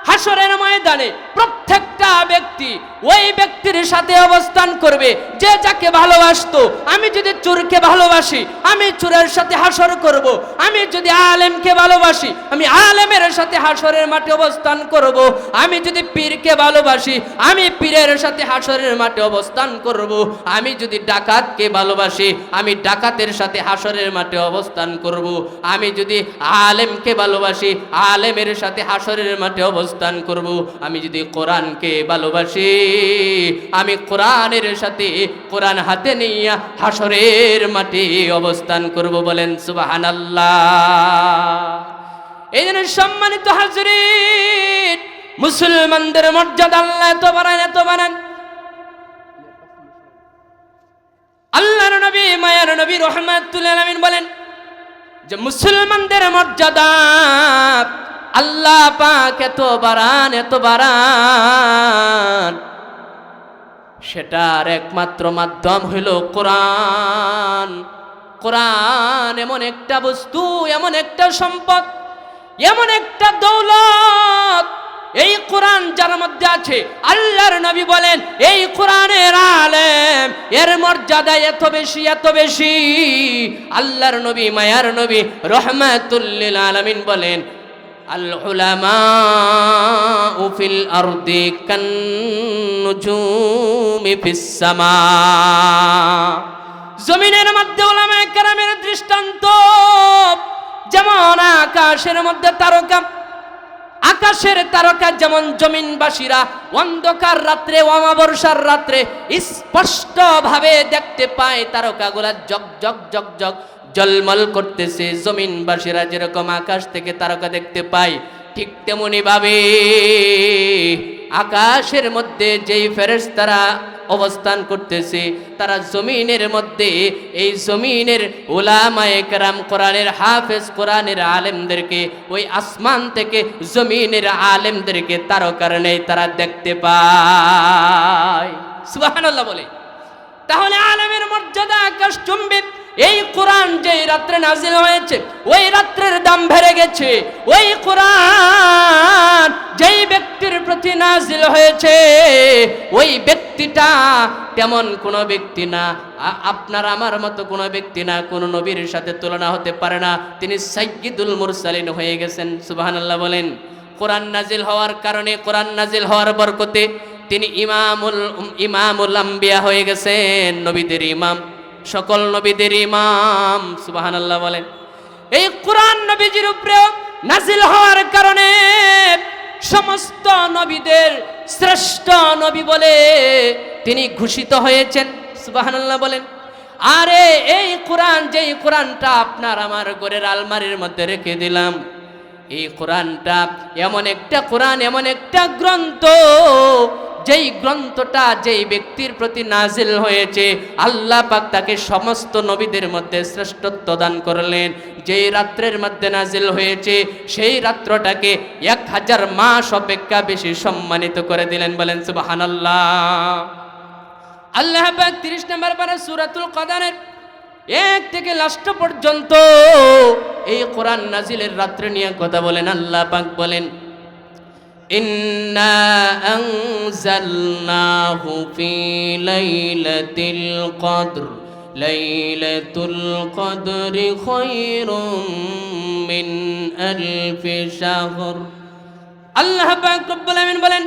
হাসরের ময়দানে প্রত্যেকটা ব্যক্তি ওই ব্যক্তির সাথে অবস্থান করবে যে যাকে ভালোবাসতো। আমি যদি চোরকে ভালোবাসি, আমি চোরের সাথে হাসর করব। আমি যদি আলেমকে ভালোবাসি, আমি আলেমের সাথে হাসরের মাঠে অবস্থান করব। আমি যদি পীরকে ভালোবাসি, আমি পীরের সাথে হাসরের মাঠে অবস্থান করব। আমি যদি ডাকাতকে ভালোবাসি, আমি ডাকাতের সাথে হাসরের মাঠে অবস্থান করব। আমি যদি আলেমকে ভালোবাসি, আলেমের সাথে হাসরের মাঠে অবস্থান করব। আমি যদি কোরআনকে ভালোবাসি, আমি কোরআনের সাথে কোরআন হাতে নিয়ে হাসরের মাঠে অবস্থান করব। বলেন সুবহানাল্লাহ। এই জন্য সম্মানিত হাজরিন, মুসলমানদের মর্যাদা আল্লাহ এত বাড়ান। আল্লাহর নবী মায়ার নবী রাহমাতুল লিল আলামিন বলেন যে মুসলমানদের মর্যাদা আল্লাহ পাক এত বাড়ান, সেটার একমাত্র মাধ্যম হইল কোরআন। কোরআন এমন একটা বস্তু, এমন একটা সম্পদ, এমন একটা দৌলত, এই কোরআন যার মধ্যে আছে, আল্লাহর নবী বলেন এই কোরআনের আলেম, এর মর্যাদা এত বেশি। আল্লাহর নবী মায়ার নবী রাহমাতুল লিল আলামিন বলেন, আল উলামাউ ফিল আরদি কান নুজুমি ফিস সামা। জমিনের মধ্যে উলামায়ে কেরামের দৃষ্টান্ত যেমন আকাশের মধ্যে তারকা। আকাশের তারকা যেমন জমিনবাসীরা অন্ধকার রাত্রে অমাবস্যার রাত্রে স্পষ্ট ভাবে দেখতে পায়, তারকাগুলা জগ জগ জগ জগ জলমল করতেছে, জমিনবাসীরা যেরকম আকাশ থেকে তারকা দেখতে পায়, ঠিক তেমনি ভাবে আকাশের মধ্যে যেই ফেরেশতারা অবস্থান করতেছে তারা জমিনের মধ্যে এই জমিনের উলামায়ে কেরাম কোরআনের হাফেজ কোরআনের আলেমদেরকে ওই আসমান থেকে জমিনের আলেমদেরকে তারকার নেই তারা দেখতে পায়। সুবহানাল্লাহ বলে। তাহলে আলেমের মর্যাদা আকাশচুম্বী। এই কোরআন যেই রাত্রে নাজিল হয়েছে ওই রাত্রের দাম বেড়ে গেছে। ওই কোরআন যেই ব্যক্তির প্রতি নাজিল হয়েছে ওই ব্যক্তিটা তেমন কোনো ব্যক্তি না, আপনার আমার মতো কোনো ব্যক্তি না, কোনো নবীর সাথে তুলনা হতে পারে না। তিনি সাইয়্যিদুল মুরসালিন হয়ে গেছেন। সুবহানাল্লাহ বলেন। কোরআন নাজিল হওয়ার কারণে, কোরআন নাজিল হওয়ার বরকতে তিনি ইমামুল আম্বিয়া হয়ে গেছেন, নবীদের ইমাম, সকল নবীদের ইমাম। সুবহানাল্লাহ বলেন। এই কোরআন নবীজির উপরে নাজিল হওয়ার কারণে সমস্ত নবীদের শ্রেষ্ঠ নবী বলে তিনি ঘোষিত হয়েছেন। সুবহানাল্লাহ বলেন। আরে এই কোরআন, যেই কোরআনটা আপনার আমার ঘরের আলমারির মধ্যে রেখে দিলাম, এই কোরআনটা এমন একটা কোরআন, এমন একটা গ্রন্থ, যেই গ্রন্থটা যেই ব্যক্তির প্রতি নাজিল হয়েছে আল্লাহ পাক তাকে সমস্ত নবীদের মধ্যে শ্রেষ্ঠত্ব দান করলেন। যেই রাত্রের মধ্যে নাজিল হয়েছে সেই রাত্রটাকে 1000 মাস অপেক্ষা বেশি সম্মানিত করে দিলেন। বলেন সুবহানাল্লাহ। আল্লাহ পাক 30 নম্বর পারা সূরাতুল কদরের 1 থেকে লাস্ট পর্যন্ত এই কোরআন নাজিলের রাত্রে নিয়ে কথা বলেন। আল্লাহ পাক বলেন, ইন্না আনজালনাহু ফি লাইলাতিল কদর লাইলাতুল কদরি খায়রুম মিন আলফি শাহর। আল্লাহ পাক রব্বুল আমিন বলেন,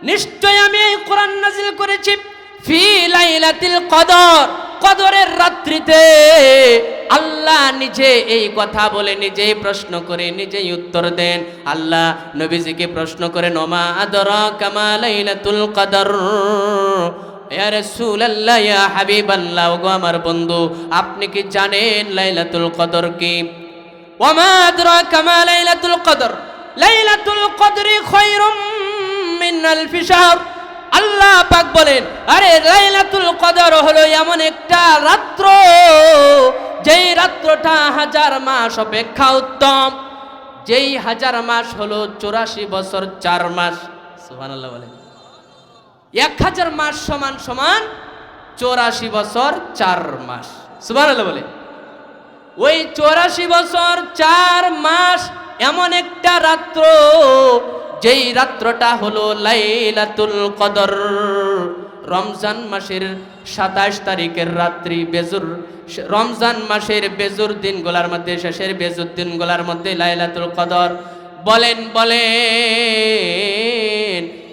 নিশ্চয় আমি এই কোরআন নাজিল করেছি ফি লাইলাতিল কদর, কদরের রাত্রিতে। আল্লাহ নিজে এই কথা বলে, নিজেই প্রশ্ন করে, নিজেই উত্তর দেন। আল্লাহ নবীজিকে প্রশ্ন করেন, ওমা আদরাকা মা লাইলাতুল কদর। ইয়া রাসূলুল্লাহ, ইয়া হাবিবাল্লাহ, ওগো আমার বন্ধু, আপনি কি জানেন লাইলাতুল কদর কি? ওমা আদরাকা মা লাইলাতুল কদর লাইলাতুল কদরি খায়রুম মিন আলফি শাহর। আল্লাহ পাক বলেন, আরে লাইলাতুল কদর হলো এমন একটা রাত্র যেই রাত্রটা 1000 মাস অপেক্ষা উত্তম। যেই 1000 মাস হলো 84 বছর 4 মাস। সুবহানাল্লাহ বলেন। 1000 মাস সমান সমান 84 বছর 4 মাস। সুবহানাল্লাহ বলেন। ওই 84 বছর 4 মাস এমন একটা রাত্র যেই রাত্রটা হলো লাইলাতুল কদর। রমজান মাসের 27 তারিখের রাত্রি, বেজুর রমজান মাসের বেজুর দিনগুলোর মধ্যে, শেষের বেজুর দিনগুলোর মধ্যে লাইলাতুল কদর। বলেন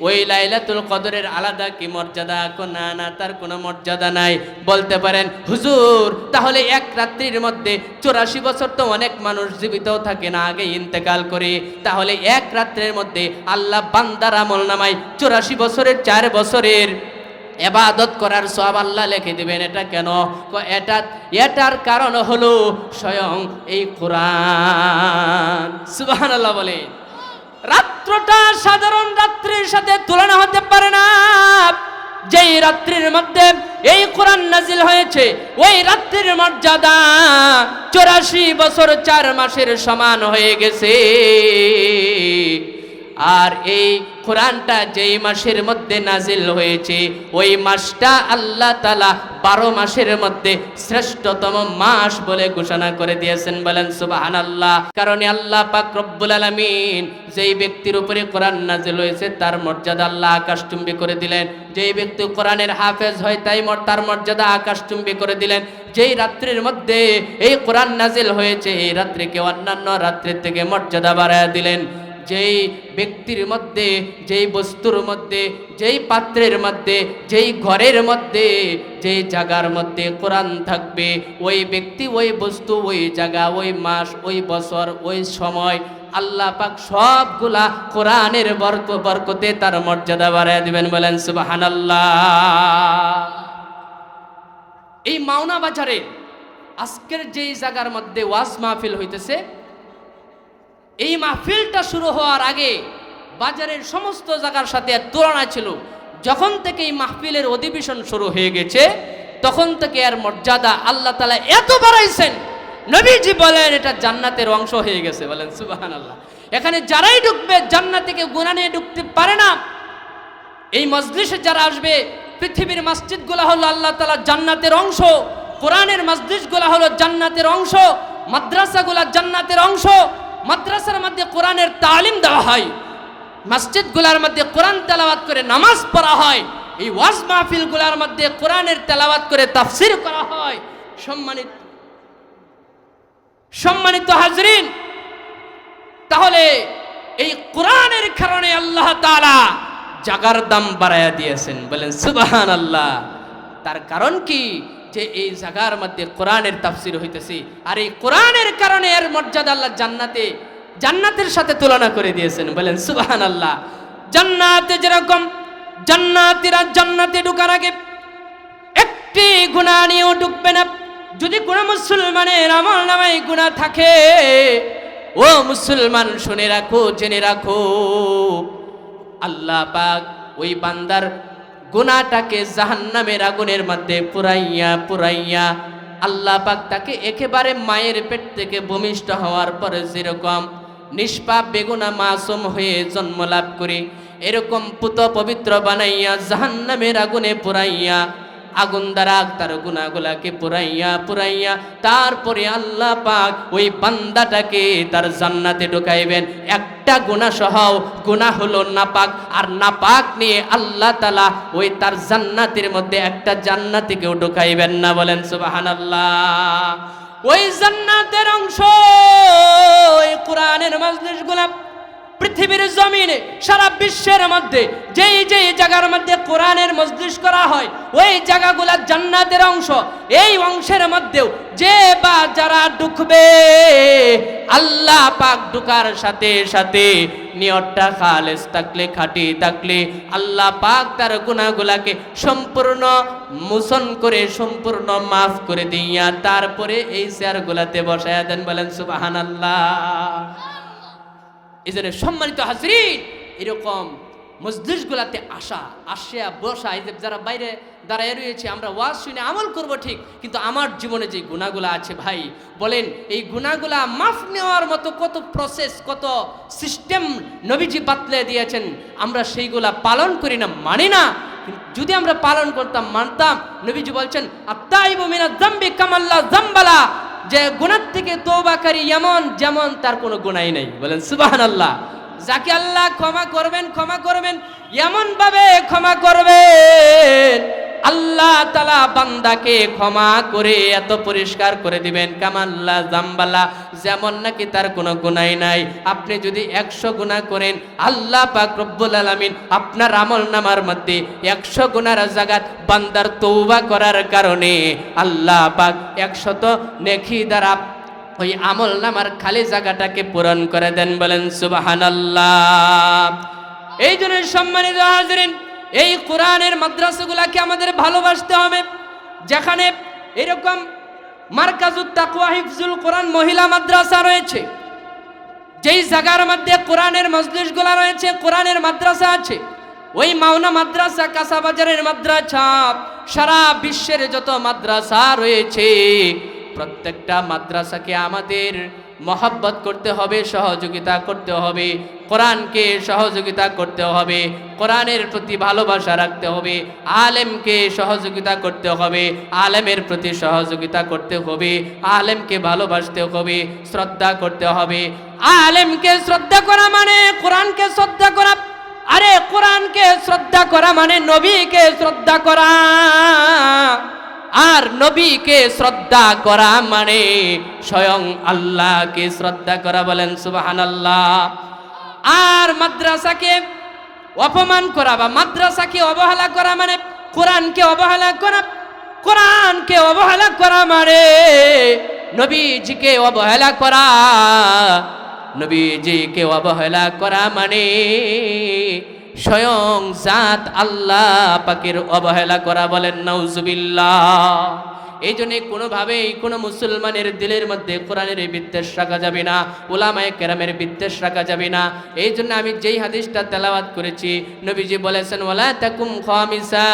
ওই লাইলাতুল কদরের আলাদা কি মর্যাদা? না না, তার কোনো মর্যাদা নাই। বলতে পারেন, হুজুর তাহলে এক রাত্রির মধ্যে 84 বছর তো অনেক মানুষ জীবিতও থাকে না, আগে ইন্তেকাল করে। তাহলে এক রাত্রের মধ্যে আল্লাহ বান্দার আমল নামায় 84 বছরের 4 বছরের ইবাদত করার সওয়াব আল্লাহ লিখে দিবেন। এটা কেন? এটার কারণ হলো স্বয়ং এই কোরআন। সুবহানাল্লাহ বলে। রাত্রটা সাধারণ রাত্রির সাথে তুলনা হতে পারে না। যেই রাত্রির মধ্যে এই কোরআন নাজিল হয়েছে ওই রাত্রির মর্যাদা 84 বছর 4 মাসের সমান হয়ে গেছে। আর এই কোরআনটা যেই মাসের মধ্যে নাজিল হয়েছে ওই মাসটা আল্লাহ তাআলা 12 মাসের মধ্যে শ্রেষ্ঠতম মাস বলে ঘোষণা করে দিয়েছেন। বলেন সুবহানাল্লাহ। কারণ আল্লাহ পাক রব্বুল আলামিন যেই ব্যক্তির উপরে কোরআন নাজিল হয়েছে তার মর্যাদা আল্লাহ আকাশচুম্বী করে দিলেন। যেই ব্যক্তি কোরআনের হাফেজ হয় তার মর্যাদা আকাশচুম্বী করে দিলেন। যেই রাত্রির মধ্যে এই কোরআন নাজিল হয়েছে এই রাত্রিকে অন্যান্য রাত্রির থেকে মর্যাদা বাড়ায় দিলেন। যেই ব্যক্তির মধ্যে, যেই বস্তুর মধ্যে, যেই পাত্রের মধ্যে, যেই ঘরের মধ্যে, যেই জায়গার মধ্যে কোরআন থাকবে ওই ব্যক্তি, ওই বস্তু, ওই জায়গা, ওই মাস, ওই বছর, ওই সময় আল্লাহ পাক সবগুলা কোরআনের বরকতে তার মর্যাদা বাড়ায় দিবেন, বলেন সুবহানাল্লাহ। এই মাওনা বাজারে আজকের যেই জায়গার মধ্যে ওয়াজ মাহফিল হইতেছে, এই মাহফিলটা শুরু হওয়ার আগে বাজারের সমস্ত জায়গার সাথে তুলনা ছিল। যখন থেকে এই মাহফিলের অধিবেশন শুরু হয়ে গেছে তখন থেকে এর মর্যাদা আল্লাহ তাআলা এত বাড়াইছেন, নবীজি বলেন এটা জান্নাতের অংশ হয়ে গেছে, বলেন সুবহানাল্লাহ। এখানে যারাই ঢুকবে জান্নাত থেকে গুনাহ নিয়ে ঢুকতে পারে না। এই মজলিসে যারা আসবে, পৃথিবীর মসজিদগুলো হলো আল্লাহ তাআলা জান্নাতের অংশ, কোরআনের মজলিসগুলো হলো জান্নাতের অংশ, মাদ্রাসাগুলো জান্নাতের অংশ। মাদ্রাসার মধ্যে কোরআনের তালিম দেওয়া হয়, মসজিদগুলোর মধ্যে কোরআন তেলাওয়াত করে নামাজ পড়া হয়, এই ওয়াজ মাহফিলগুলোর মধ্যে কোরআনের তেলাওয়াত করে তাফসীর করা হয়। সম্মানিত হাজরিন, তাহলে এই কোরআনের কারণে আল্লাহ তাআলা জাগার দাম বাড়ায়া দিয়েছেন, বলেন সুবহানাল্লাহ। তার কারণ কি? যে এই জায়গার মধ্যে কোরআনের তাফসীর হইতেছে, আর এই কোরআনের কারণে এর মর্যাদা আল্লাহ জান্নাতের সাথে তুলনা করে দিয়েছেন, বলেন সুবহানাল্লাহ। জান্নাতে যেরকম জান্নাতীরা জান্নাতে ঢোকার আগে একটি গুনাহ নিয়েও ঢুকবে না। যদি কোনো মুসলমানের আমলনামায় গুনাহ থাকে, ও মুসলমান শুনে রাখো, জেনে রাখো, আল্লাহ পাক ওই বান্দার গুনাহটাকে জাহান্নামের আগুনের মধ্যে পুরাইয়া আল্লাহ পাক তাকে একেবারে মায়ের পেট থেকে ভূমিষ্ঠ হওয়ার পরে যেরকম নিষ্পাপ বেগুনাহ মাসুম হয়ে জন্ম লাভ করে, এরকম পুত পবিত্র বানাইয়া জাহান্নামের আগুনে পুরাইয়া, আগুন দ্বারা তার গুনাহগুলাকে পুরাইয়া তারপরে আল্লাহ পাক ওই বান্দাটাকে তার জান্নাতে ঢুকাইবেন। একটা গুনাহ সহ, গুনাহ হলো নাপাক, আর নাপাক নিয়ে আল্লাহ তাআলা ওই তার জান্নাতের মধ্যে একটা জান্নাতিকেও ঢুকাইবেন না, বলেন সুবহানাল্লাহ। ওই জান্নাতের অংশ এই কোরআনের মজলিসগুলা পৃথিবীর জমিনে সারা বিশ্বের মধ্যে যেই জায়গার মধ্যে কোরআনের মজলিস করা হয়, ওই জায়গাগুলা জান্নাতের অংশ। এই অংশের মধ্যেও যে বা যারা ঢুকবে, আল্লাহ পাক ঢুকার সাথে সাথে নিয়তটা খালেস থাকলে, খাঁটি থাকলে, আল্লাহ পাক তার গুনাহগুলাকে সম্পূর্ণ মোচন করে, সম্পূর্ণ মাফ করে দিয়া তারপরে এই চেয়ারগুলাতে বসায়া দেন, বলেন সুবহানাল্লাহ। এই জন্য সম্মানিত হাজরিন, এরকম মজলিসগুলাতে আসিয়া বসা, এই যে যারা বাইরে দাঁড়ায় রয়েছে, আমরা ওয়াজ শুনে আমল করব ঠিক, কিন্তু আমার জীবনে যে গুনাহগুলা আছে ভাই, বলেন এই গুনাহগুলা মাফ নেওয়ার মতো কত প্রসেস, কত সিস্টেম নবীজি বাতলে দিয়েছেন, আমরা সেইগুলা পালন করি না, মানি না। যদি আমরা পালন করতাম, মানতাম, নবীজি বলছেন আত্তাইবু মিনাজ যামবি কামাল্লা যামবালা, যে গুনাহ থেকে তওবাকারী এমন যেমন তার কোনো গুনাহই নাই, বলেন সুবহানাল্লাহ। যাকে আল্লাহ ক্ষমা করবেন এমন ভাবে ক্ষমা করবেন, আল্লাহ তাআলা বান্দাকে ক্ষমা করে এত পরিষ্কার করে দিবেন, কামাল্লা যামবালা, যেমন নাকি তার কোনো গুনাহই নাই। আপনি যদি 100 গুনাহ করেন, আল্লাহ পাক রব্বুল আলামিন আপনার আমলনামার মধ্যে 100 গুনার জায়গায় বান্দার তওবা করার কারণে আল্লাহ পাক 100 নেকি দ্বারা ওই আমলনামার খালি জায়গাটাকে পূরণ করে দেন, বলেন সুবহানাল্লাহ। এই জন্য সম্মানিত হাজরিন, এই কোরআনের মাদ্রাসাগুলোকে আমাদের ভালোবাসতে হবে। যেখানে এরকম মারকাজুত তাকওয়া হিফজুল কোরআন মহিলা মাদ্রাসা রয়েছে, যেই জায়গার মধ্যে কোরআনের মজলিসগুলো রয়েছে, কোরআনের মাদ্রাসা আছে, ওই মাওনা মাদ্রাসা, কাঁচাবাজারের মাদ্রাসা, সারা বিশ্বের যত মাদ্রাসা রয়েছে, প্রত্যেকটা মাদ্রাসাকে আমাদের মহব্বত করতে হবে, সহযোগিতা করতে হবে, কোরআনকে সহযোগিতা করতে হবে, কোরআনের প্রতি ভালোবাসা রাখতে হবে, আলেমকে সহযোগিতা করতে হবে, আলেমের প্রতি সহযোগিতা করতে হবে, আলেমকে ভালোবাসতে হবে, শ্রদ্ধা করতে হবে। আলেমকে শ্রদ্ধা করা মানে কোরআনকে শ্রদ্ধা করা, আরে কোরআনকে শ্রদ্ধা করা মানে নবীকে শ্রদ্ধা করা, আর নবীকে শ্রদ্ধা করা মানে স্বয়ং আল্লাহকে শ্রদ্ধা করা, বলেন সুবহানাল্লাহ। আর মাদ্রাসাকে অপমান করা বা মাদ্রাসাকে অবহেলা করা মানে কোরআনকে অবহেলা করা, কোরআনকে অবহেলা করা মানে নবীজিকে অবহেলা করা। নবীজিকে অবহেলা করা মানে স্বয়ং জাত আল্লাহ পাকের অবহেলা করা, বলেন নাউজুবিল্লাহ। এই জন্য কোনোভাবেই কোনো মুসলমানের দিলের মধ্যে কোরআনের বিদ্বেষ রাখা যাবে না, উলামায়ে কেরামের বিদ্বেষ রাখা যাবে না। এই জন্য আমি যেই হাদিসটা তেলাওয়াত করেছি, নবীজি বলেছেন ওয়ালা তাকুম খামিসা,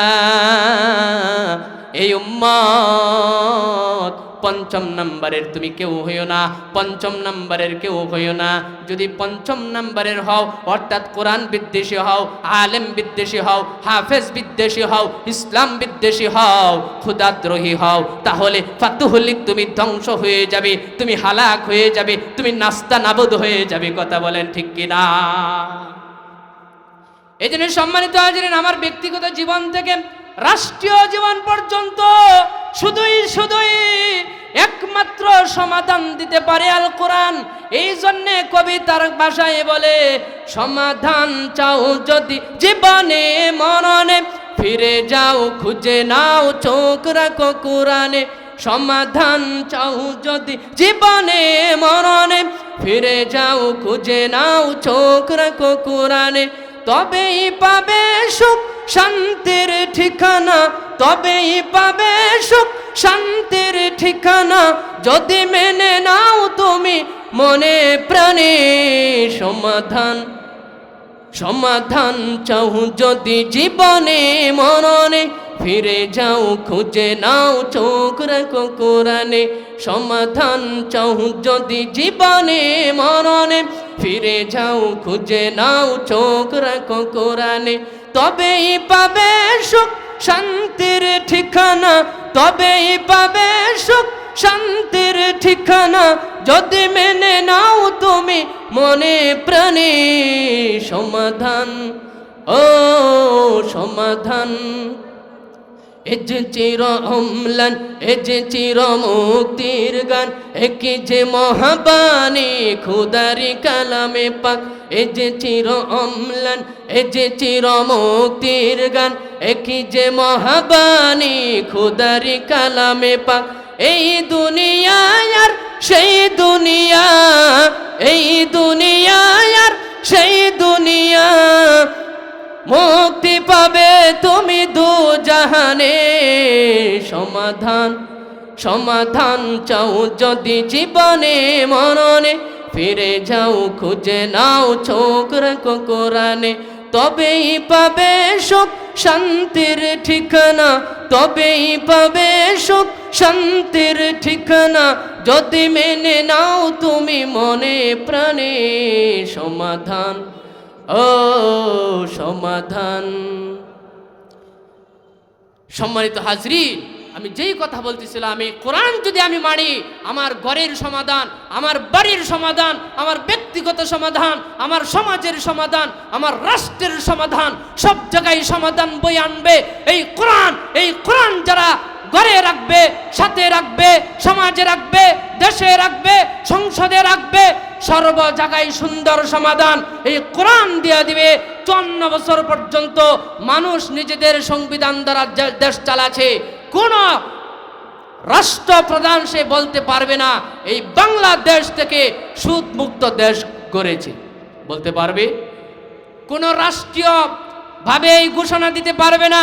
এই উম্মত পঞ্চম নাম্বারের তুমি কেউ হইও না, পঞ্চম নাম্বারের কেউ হইও না। যদি পঞ্চম নাম্বারের হও, অর্থাৎ কোরআন বিদ্বেষী হও, আলেম বিদ্বেষী হও, হাফেজ বিদ্বেষী হও, ইসলাম বিদ্বেষী হও, খুদাদ্রোহী হও, তাহলে ফাতুহুলিক তুমি ধ্বংস হয়ে যাবে, তুমি হালাক হয়ে যাবে, তুমি নাস্তা নাবুদ হয়ে যাবে। কথা বলেন ঠিক কিনা? এই জন্য সম্মানিত হাজিরিন, আমার ব্যক্তিগত জীবন থেকে রাষ্ট্রীয় জীবন পর্যন্ত শুধুই একমাত্র সমাধান দিতে পারে আল কোরআন। এই জন্যে কবি তার ভাষায় বলে, সমাধান চাও যদি জীবনে মরণে, ফিরে যাও খুঁজে নাও চোখ রাখো কোরআনে। সমাধান চাও যদি জীবনে মরণে, ফিরে যাও খুঁজে নাও চোখ রাখো কোরআনে। তবেই পাবে সুখ শান্তির ঠিকানা, তবেই পাবে সুখ শান্তির ঠিকানা, যদি মেনে নাও তুমি মনে প্রাণে। সমাধান চাও যদি জীবনে মরণে, ফিরে যাও খুঁজে নাও চোখ রাখো কোরআনে। সমাধান চাও যদি জীবনে মরণে, ফিরে যাও খুঁজে নাও চোখ রাখো কোরআনে। তবেই পাবে সুখ শান্তির ঠিকানা, তবেই পাবে সুখ শান্তির ঠিকানা, যদি মেনে নাও তুমি মনে প্রাণে। সমাধান, ও সমাধান, এ যে চির অম্লান, এ যে চির মুক্তির গান, একে যে মহাবাণী খুদারি কালামে পাক। এ যে চির অম্লান, এ যে চির মুক্তির গান, একে যে মহাবাণী খুদারি কালামে পাক। এই দুনিয়া আর সেই দুনিয়া, এই দুনিয়া আর সেই দুনিয়া, মুক্তি পাবে তুমি দু জাহানে। সমাধান চাও যদি জীবনে মরণে, ফিরে যাও খুঁজে নাও চোখ রাখো কোরআনে। তবেই পাবে সুখ শান্তির ঠিকানা, তবেই পাবে সুখ শান্তির ঠিকানা, যদি মেনে নাও তুমি মনে প্রাণে। সমাধান, ও সমাধান। সম্মানিত হাজরিন, আমি যেই কথা বলতেছিলাম, এই কোরআন যদি আমি মানি, আমার ঘরের সমাধান, আমার বাড়ির সমাধান, আমার ব্যক্তিগত সমাধান, আমার সমাজের সমাধান, আমার রাষ্ট্রের সমাধান, সব জায়গায় সমাধান বই আনবে এই কোরআন। এই কোরআন যারা ঘরে রাখবে, সাথে রাখবে, সমাজে রাখবে, দেশে রাখবে, সংসদে রাখবে, সর্ব জায়গায় সুন্দর সমাধান এই কোরআন দিয়ে দিবে। 54 বছর পর্যন্ত মানুষ নিজেদের সংবিধান দ্বারা দেশ চালাচ্ছে, কোন রাষ্ট্রপ্রধান সে বলতে পারবে না এই বাংলাদেশ থেকে সুদ মুক্ত দেশ গড়েছে। বলতে পারবে? কোন রাষ্ট্রীয় ভাবে এই ঘোষণা দিতে পারবে না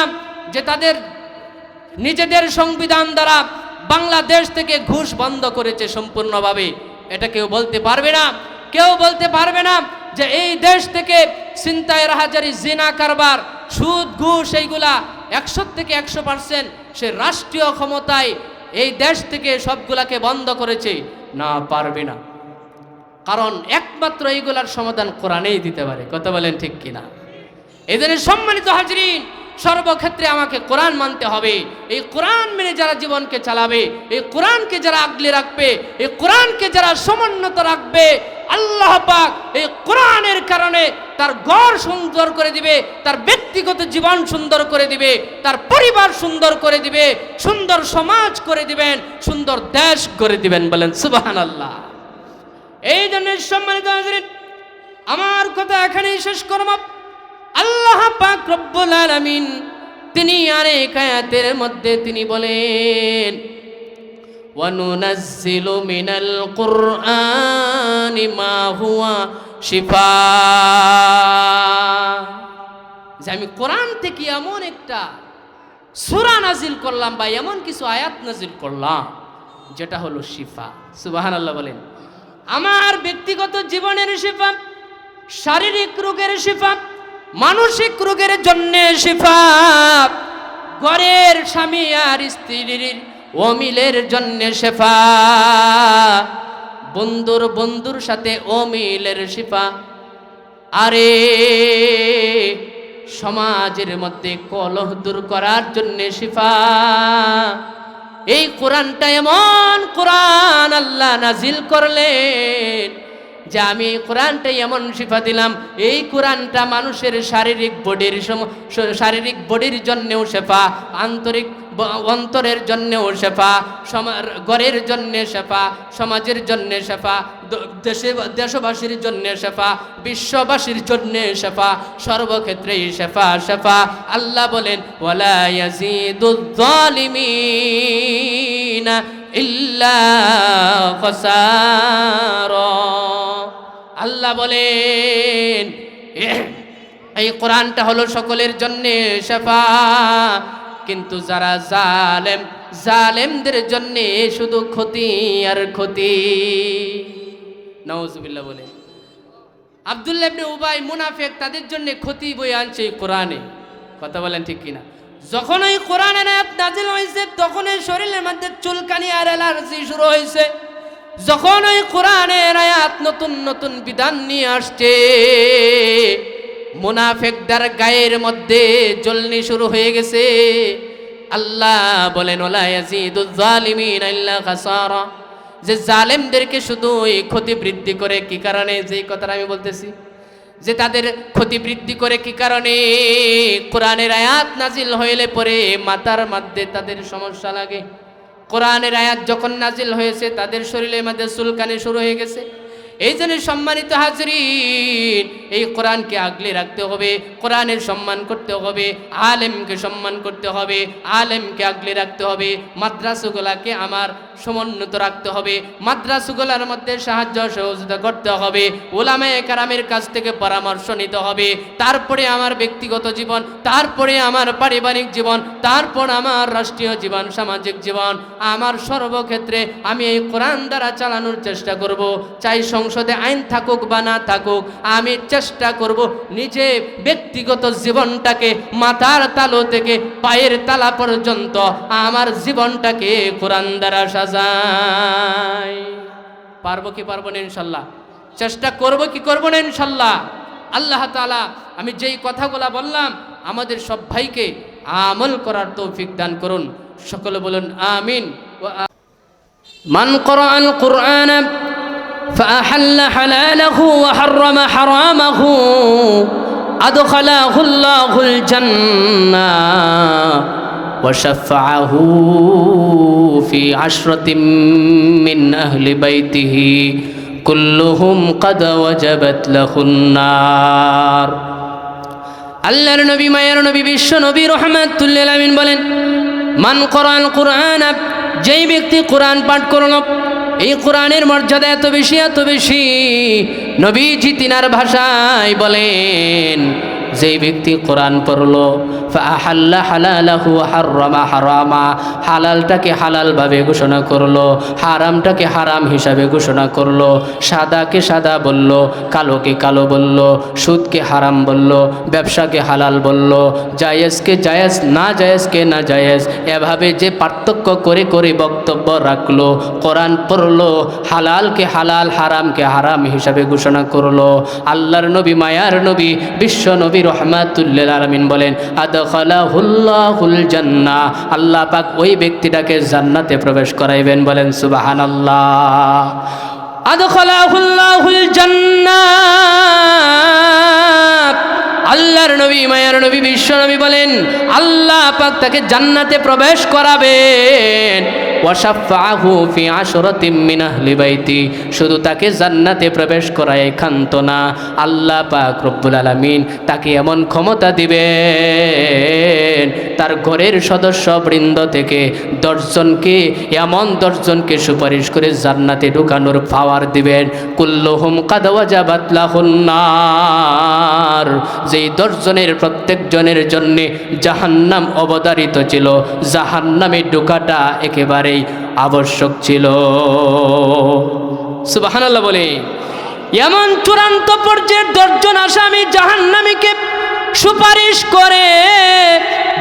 যে তাদের নিজেদের সংবিধান দ্বারা বাংলাদেশ থেকে ঘুষ বন্ধ করেছে সম্পূর্ণভাবে। এটা কেউ বলতে পারবে না। কেউ বলতে পারবে না যে এই দেশ থেকে ছিনতাই, রাহাজারি, জিনা কারবার, সুদ, ঘুষ এইগুলা 100 থেকে 100% সে রাষ্ট্রীয় ক্ষমতায় এই দেশ থেকে সবগুলাকে বন্ধ করেছে। না, পারবে না। কারণ একমাত্র এইগুলার সমাধান কোরআনেই দিতে পারে। কথা বলেন ঠিক কিনা? এজন্য সম্মানিত হাজরিন, সর্বক্ষেত্রে আমাকে কোরআন মানতে হবে। এই কোরআন মেনে যারা জীবনকে চালাবে, এই কোরআনকে যারা আগলে রাখবে, এই কোরআনকে যারা সমুন্নত রাখবে, আল্লাহ পাক এই কোরআনের কারণে তার ঘর সুন্দর করে দিবে, তার ব্যক্তিগত জীবন সুন্দর করে দিবে, তার পরিবার সুন্দর করে দিবে, সুন্দর সমাজ করে দিবেন, সুন্দর দেশ করে দিবেন। বলেন সুবহানাল্লাহ। এই জন্য সম্মানিত হাজরিন, আমার কথা এখানেই শেষ করব। আল্লাহ পাক রব্বুল আলামিন তিনি আরেক আয়াতের মধ্যে তিনি বলেন, ওয়া নুনাজ্জিলু মিনাল কুরআনি মা হুয়া শিফা। যে আমি কোরআন থেকে এমন একটা সূরা নাজিল করলাম বা এমন কিছু আয়াত নাজিল করলাম যেটা হলো শিফা। সুবহানাল্লাহ বলেন। আমার ব্যক্তিগত জীবনের শিফা, শারীরিক রোগের শিফা, মানসিক রোগের জন্য শিফা, ঘরের স্বামী আর স্ত্রীর অমিলের জন্য শিফা, বন্ধুর সাথে অমিলের শিফা, আরে সমাজের মধ্যে কলহ দূর করার জন্য শিফা। এই কোরআনটা এমন কোরআন আল্লাহ নাজিল করলেন যে আমি এই কোরআনটা এমন শিফা দিলাম, এই কোরআনটা মানুষের শারীরিক বডির জন্যেও শেফা, অন্তরের জন্যেও শেফা, ঘরের জন্যে শেফা, সমাজের জন্যে শেফা, দেশবাসীর জন্যে শেফা, বিশ্ববাসীর জন্যে শেফা, সর্বক্ষেত্রেই শেফা শেফা। আল্লাহ বলেন ওয়ালা ইয়াজিদুয যালিমিনা ইল্লা খাসারা। আল্লাহ বলেন এই কোরআনটা হলো সকলের জন্য শেফা, কিন্তু যারা জালেমদের জন্য শুধু ক্ষতি আর ক্ষতি। নাউজুবিল্লাহ বলেন। আব্দুল্লাহ ইবনে উবাই মুনাফিক, তাদের জন্য ক্ষতি বয়ে আনছে এই কোরআনে। কথা বলেন ঠিক কিনা? যখন ওই কোরআনের আয়াত নাজিল হয়েছে তখন এই শরীরের মধ্যে চুলকানি আর অ্যালার্জি শুরু হয়েছে। যখন ওই কোরআনের আয়াত নতুন নতুন বিধান নিয়ে আসছে, মুনাফিকদের গায়ের মধ্যে জ্বলনি শুরু হয়ে গেছে। আল্লাহ বলেন ওয়ালা ইয়াজিদুয যালিমিনা ইল্লা খাসারা, যে জালেমদেরকে শুধু এই ক্ষতি বৃদ্ধি করে। কি কারণে? যে কথাটা আমি বলতেছি যে তাদের ক্ষতি বৃদ্ধি করে কি কারণে? কোরআনের আয়াত নাজিল হইলে পরে মাথার মধ্যে তাদের সমস্যা লাগে। কোরআনের আয়াত যখন নাজিল হয়েছে তাদের শরীরের মধ্যে চুলকানি শুরু হয়ে গেছে। এই জন্য সম্মানিত হাজরিন, এই কোরআনকে আগলে রাখতে হবে, কোরআনের সম্মান করতে হবে, আলেমকে সম্মান করতে হবে, আলেমকে আগলে রাখতে হবে, মাদ্রাসাগুলাকে আমার সমুন্নত রাখতে হবে, মাদ্রাসাগুলার মধ্যে সাহায্য সহযোগিতা করতে হবে, উলামায়ে কেরামের কাছ থেকে পরামর্শ নিতে হবে। তারপরে আমার ব্যক্তিগত জীবন, তারপরে আমার পারিবারিক জীবন, তারপর আমার রাষ্ট্রীয় জীবন, সামাজিক জীবন, আমার সর্বক্ষেত্রে আমি এই কোরআন দ্বারা চালানোর চেষ্টা করব। চাই সংসদে আইন থাকুক বা না থাকুক, আমি চেষ্টা করব নিজে ব্যক্তিগত জীবনটাকে মাথার তালু থেকে পায়ের তালা পর্যন্ত আমার জীবনটাকে কোরআন দ্বারা সাজাই। পারবো কি পারবো না? ইনশাল্লাহ চেষ্টা করব কি করবো না? ইনশাল্লাহ। আল্লাহ তাআলা আমি যেই কথাগুলা বললাম আমাদের সব ভাইকে আমল করার তৌফিক দান করুন। সকলে বলুন আমিন। মান ক্বরাআল কুরআন فأحل حلاله وحرم حرامه أدخله الله الجنة وشفعه في 10 من أهل بيته كلهم قد وجبت له النار। আল্লাহর নবী, মায়ের নবী, বিশ্ব নবী রাহমাতুল লিল আলামিন বলেন, মান ক্বরাআল কুরআন, যেই ব্যক্তি কোরআন পাঠ করল, এই কোরআনের মর্যাদা এত বেশি এত বেশি, নবীজি তিনার ভাষায় বলেন যেই ব্যক্তি কোরআন পড়লো, ফাআহাল্লা হালালাহু ওয়া হাররামা হারামা, হালালটাকে হালালভাবে ঘোষণা করলো, হারামটাকে হারাম হিসাবে ঘোষণা করলো, সাদাকে সাদা বলল, কালোকে কালো বলল, সুদকে হারাম বলল, ব্যবসাকে হালাল বলল, জায়েজকে জায়েজ, না জায়েজকে না জায়েজ, এভাবে যে পার্থক্য করে করে বক্তব্য রাখলো, কোরআন পড়লো, হালালকে হালাল হারামকে হারাম হিসাবে ঘোষণা করলো। আল্লাহর নবী, মায়ার নবী, বিশ্ব নবী রাহমাতুল লিল আলামিন বলেন, আদখালাহুল্লাহুল জান্নাহ, আল্লাহ পাক ওই ব্যক্তিটাকে জান্নাতে প্রবেশ করাইবেন। বলেন সুবহানাল্লাহ। আদখালাহুল্লাহুল জান্নাহ, আল্লাহর নবী, মায়ার নবী, বিশ্ব নবী বলেন আল্লাহ পাক তাকে জান্নাতে প্রবেশ করাবেন। ওয়াশাফাহু ফি 10 মিন আহলি বাইতি, শুধু তাকে জান্নাতে প্রবেশ করায় ক্ষান্ত না, আল্লাহ পাক রব্বুল আলামিন তাকে এমন ক্ষমতা দিবেন তার ঘরের সদস্যবৃন্দ থেকে 10 জনকে, এমন 10 জনকে সুপারিশ করে জান্নাতে ঢুকানোর পাওয়ার দিবেন। কুল্লুহুম কাদ ওয়াজাবাত লাহুন নার, যেই 10 জনের প্রত্যেক জনের জন্য জাহান্নাম অবধারিত ছিল, জাহান্নামে ঢোকাটা একেবারেই আবশ্যক ছিল। সুবহানাল্লাহ বলে। এমন চূড়ান্ত পর্যায়ের 10 জন আসামি জাহান্নামীকে সুপারিশ করে,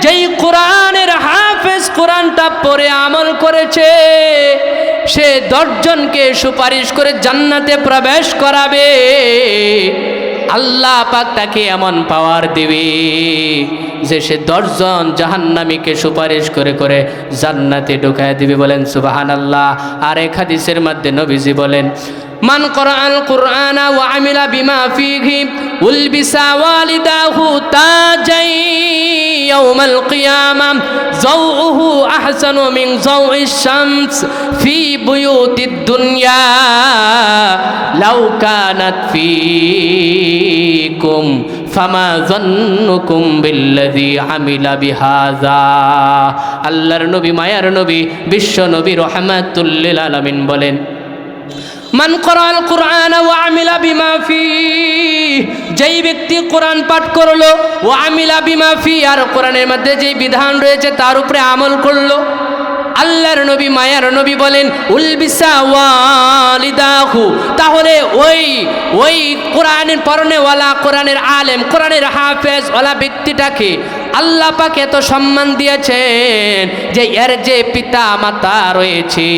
যেই কোরআনের হাফেজ কোরআনটা পড়ে আমল করেছে, সে 10 জনকে সুপারিশ করে জান্নাতে প্রবেশ করাবে। আল্লাহ পাক তাকে এমন পাওয়ার দিবে যে সে 10 জন জাহান্নামীকে সুপারিশ করে করে জান্নাতে ঢুকায় দিবে। বলেন সুবহানাল্লাহ। আর এক হাদিসের মধ্যে নবীজি বলেন, মান করাআল কুরআনা ওয়া আমিলা বিমা ফীহি উলবিসা ওয়ালিদাহু তাজাই ইয়াউমাল কিয়ামাহ যাওউহু আহসানু মিন যাওইশ শামস ফি বুয়ুতিদ দুনিয়া লাউ কানাত ফীকুম ফামা যান্নুকুম বিল্লাযী আমিলা বিহাযা। আল্লাহর নবী, মায়ার নবী, বিশ্ব নবী রাহমাতুল লিল আলামিন বলেন, মান করাল কুরআন ওয়া আমিলা বিমা ফি, যেই ব্যক্তি কোরআন পাঠ করলো, ওয়া আমিলা বিমা ফি, আর কোরআনের মধ্যে যেই বিধান রয়েছে তার উপরে আমল করলো। আল্লাহর নবী, মায়ার নবী বলেন, উলবিসা ওয়ালিদাহু, তাহলে ওই কোরআনের পড়নেওয়ালা, কোরআনের আলেম, কোরআনের হাফেজ ওয়ালা ব্যক্তিটাকে আল্লাহ পাক এত সম্মান দিয়েছেন যে এর যে পিতা মাতা রয়েছে,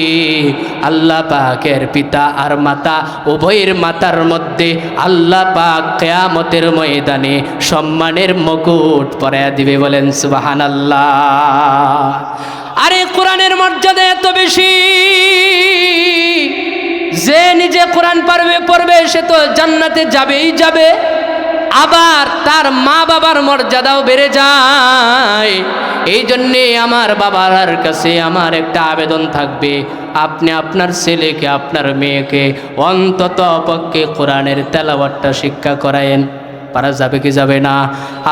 আল্লাহ পাকের পিতা আর মাতা উভয়ের মাতার মধ্যে আল্লাহ পাক কিয়ামতের ময়দানে সম্মানের মুকুট পরায়া দিবে। বলেন সুবহানাল্লাহ। আরে কোরআনের মর্যাদা এত বেশি যে নিজে কোরআন পড়বে সে তো জান্নাতে যাবেই যাবে, আবার তার মা বাবার মর্যাদাও বেড়ে যায়। এই জন্যে আমার বাবার কাছে আমার একটা আবেদন থাকবে, আপনি আপনার ছেলেকে, আপনার মেয়েকে অন্তত পক্ষে কোরআনের তেলাওয়াতটা শিক্ষা করায়েন। পারা যাবে কি যাবে না?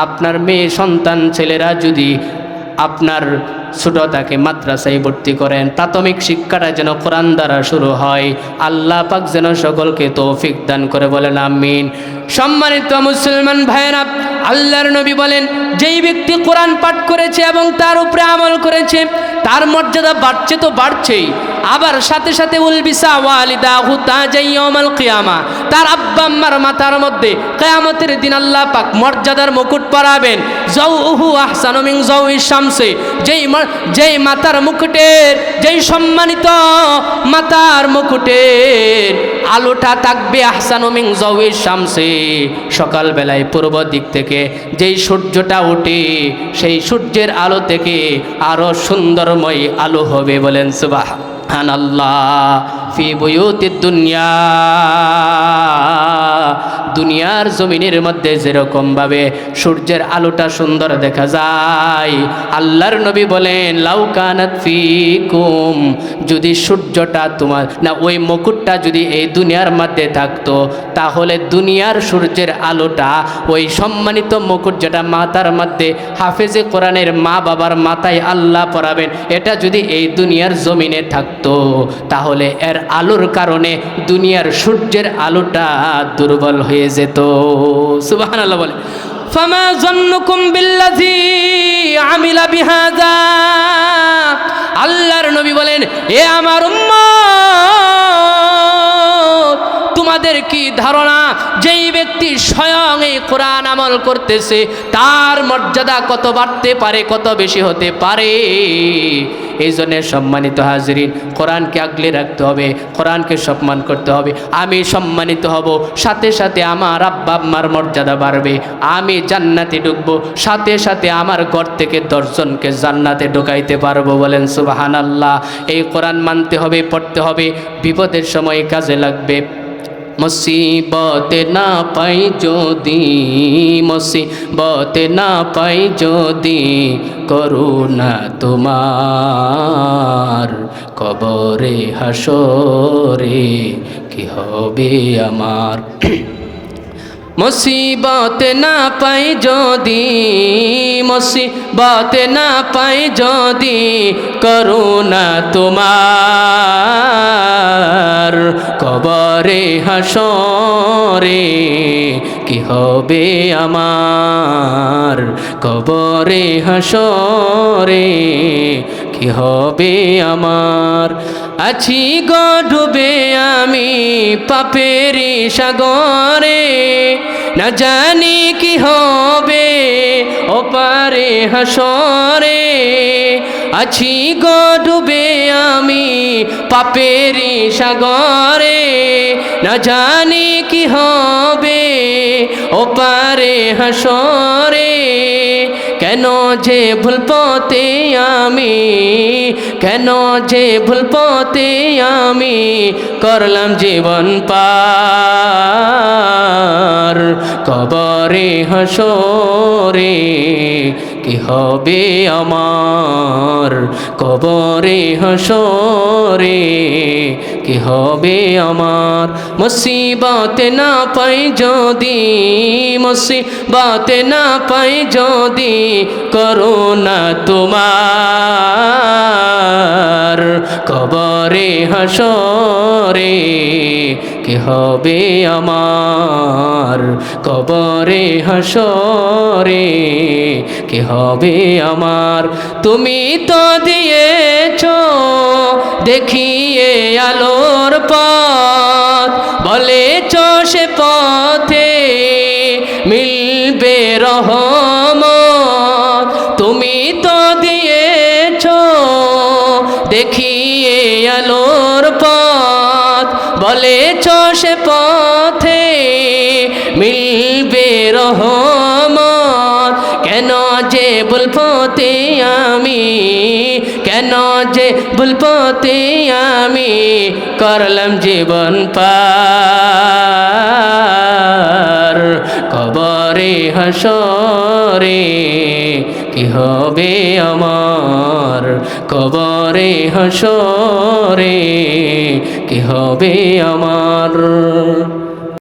আপনার মেয়ে সন্তান ছেলেরা যদি আপনার ছোটটাকে মাদ্রাসায় ভর্তি করেন, প্রাথমিক শিক্ষাটা যেন কোরআন দ্বারা শুরু হয়। আল্লাহ পাক যেন সকলকে তৌফিক দান করে। বলেন আমিন। সম্মানিত মুসলমান ভাইয়েরা, আল্লাহর নবী বলেন, যেই ব্যক্তি কোরআন পাঠ করেছে এবং তার উপরে আমল করেছে তার মর্যাদা বাড়ছে তো বাড়ছেই, আবার সাথে সাথে উলবিসা ওয়ালিদাহু তাজাই ইয়াউমাল কিয়ামা, তার আব্বা আম্মার মাথার মধ্যে কিয়ামতের দিন আল্লাহ পাক মর্যাদার মুকুট পরাবেন। যাওউহু আহসানু মিন যাওইশ শামসি, যেই মাতার মুকুটের, যেই সম্মানিত মাতার মুকুটের আলোটা থাকবে আহসানু মিন যাওইশ শামসি, সকালবেলায় পূর্ব দিক থেকে যেই সূর্যটা ওঠে সেই সূর্যের আলো থেকে আরো সুন্দরময় আলো হবে। বলেন সুবহানাল্লাহ। ফি বুয়ুতিদ দুনিয়া, দুনিয়ার জমিনের মধ্যে যেরকম ভাবে সূর্যের আলোটা সুন্দর দেখা যায়, আল্লাহর নবী বলেন, লাউ কানাত ফিকুম, যদি সূর্যটা তোমার না, ওই মুকুটটা যদি এই দুনিয়ার মধ্যে থাকতো, তাহলে দুনিয়ার সূর্যের আলোটা ওই সম্মানিত মুকুট যেটা মাথার মধ্যে হাফেজে কোরআনের মা বাবার মাথায় আল্লাহ পরাবেন, এটা যদি এই দুনিয়ার জমিনে থাকতো, তাহলে এর আলোর কারণে দুনিয়ার সূর্যের আলোটা দুর্বল হয়ে যেত। সুবহানাল্লাহ বলে। ফামা যান্নুকুম বিল্লাযী আমিলা বিহাযা, আল্লাহর নবী বলেন, এ আমার উম্মত, তোমাদের কি ধারণা, যেই ব্যক্তি স্বয়ং এই কোরআন আমল করতেছে তার মর্যাদা কত বাড়তে পারে, কত বেশি হতে পারে। এই জন্য সম্মানিত হাজরিন, কোরআনকে আগলে রাখতে হবে, কোরআনকে সম্মান করতে হবে। আমি সম্মানিত হব, সাথে সাথে আমার আব্বা আম্মার মর্যাদা বাড়বে, আমি জান্নাতে ঢুকবো, সাথে সাথে আমার ঘর থেকে 10 জনকে জান্নাতে ঢুকাইতে পারবো। বলেন সুবহানাল্লাহ। এই কোরআন মানতে হবে, পড়তে হবে, বিপদের সময় কাজে লাগবে। মুসিবতে না পাই যদি, মুসিবতে না পাই যদি, করুণা তোমার, কবরে হাসরে কি হবে আমার। মুসিবত না পাই যদি, মুসিবত না পাই যদি, করুণা তোমার কবরে হাসরে কি হবে আমার, কবরে হাসরে কি হবে আমার। আছি গো ডুবে আমি পাপেরি সাগরে, না জানি কি হবে ওপারে হাসরে। আছি গো ডুবে আমি পাপেরি সাগরে, না জানি কি হবে ওপারে হাসরে। কেন যে ভুল পথে আমি, কেন যে ভুল পথে আমি করলাম জীবন পার, কবরে হাসরে কি হবে আমার, কবরে হাসরে কি হবে আমার। মুসিবত না পাই যদি, মুসিবত না পাই যদি, করুণা তোমার কবরে হাসরে কি হবে আমার, কবরে হাসরে কি হবে আমার। তুমি তো দিয়েছো দেখিয়ে আলোর পথ, বলেছ সে পথে মিলবে রহমত। তুমি তো দিয়েছো দেখিয়ে আলোর পথ, বলেছ সে পথে মিলবে রহমত। কেন যে ভুল পথে আমি, কেন যে ভুল পথে আমি করলাম জীবন পার, কবরে হাসরে কি হবে আমার, কবরে হাসরে কি হবে আমার।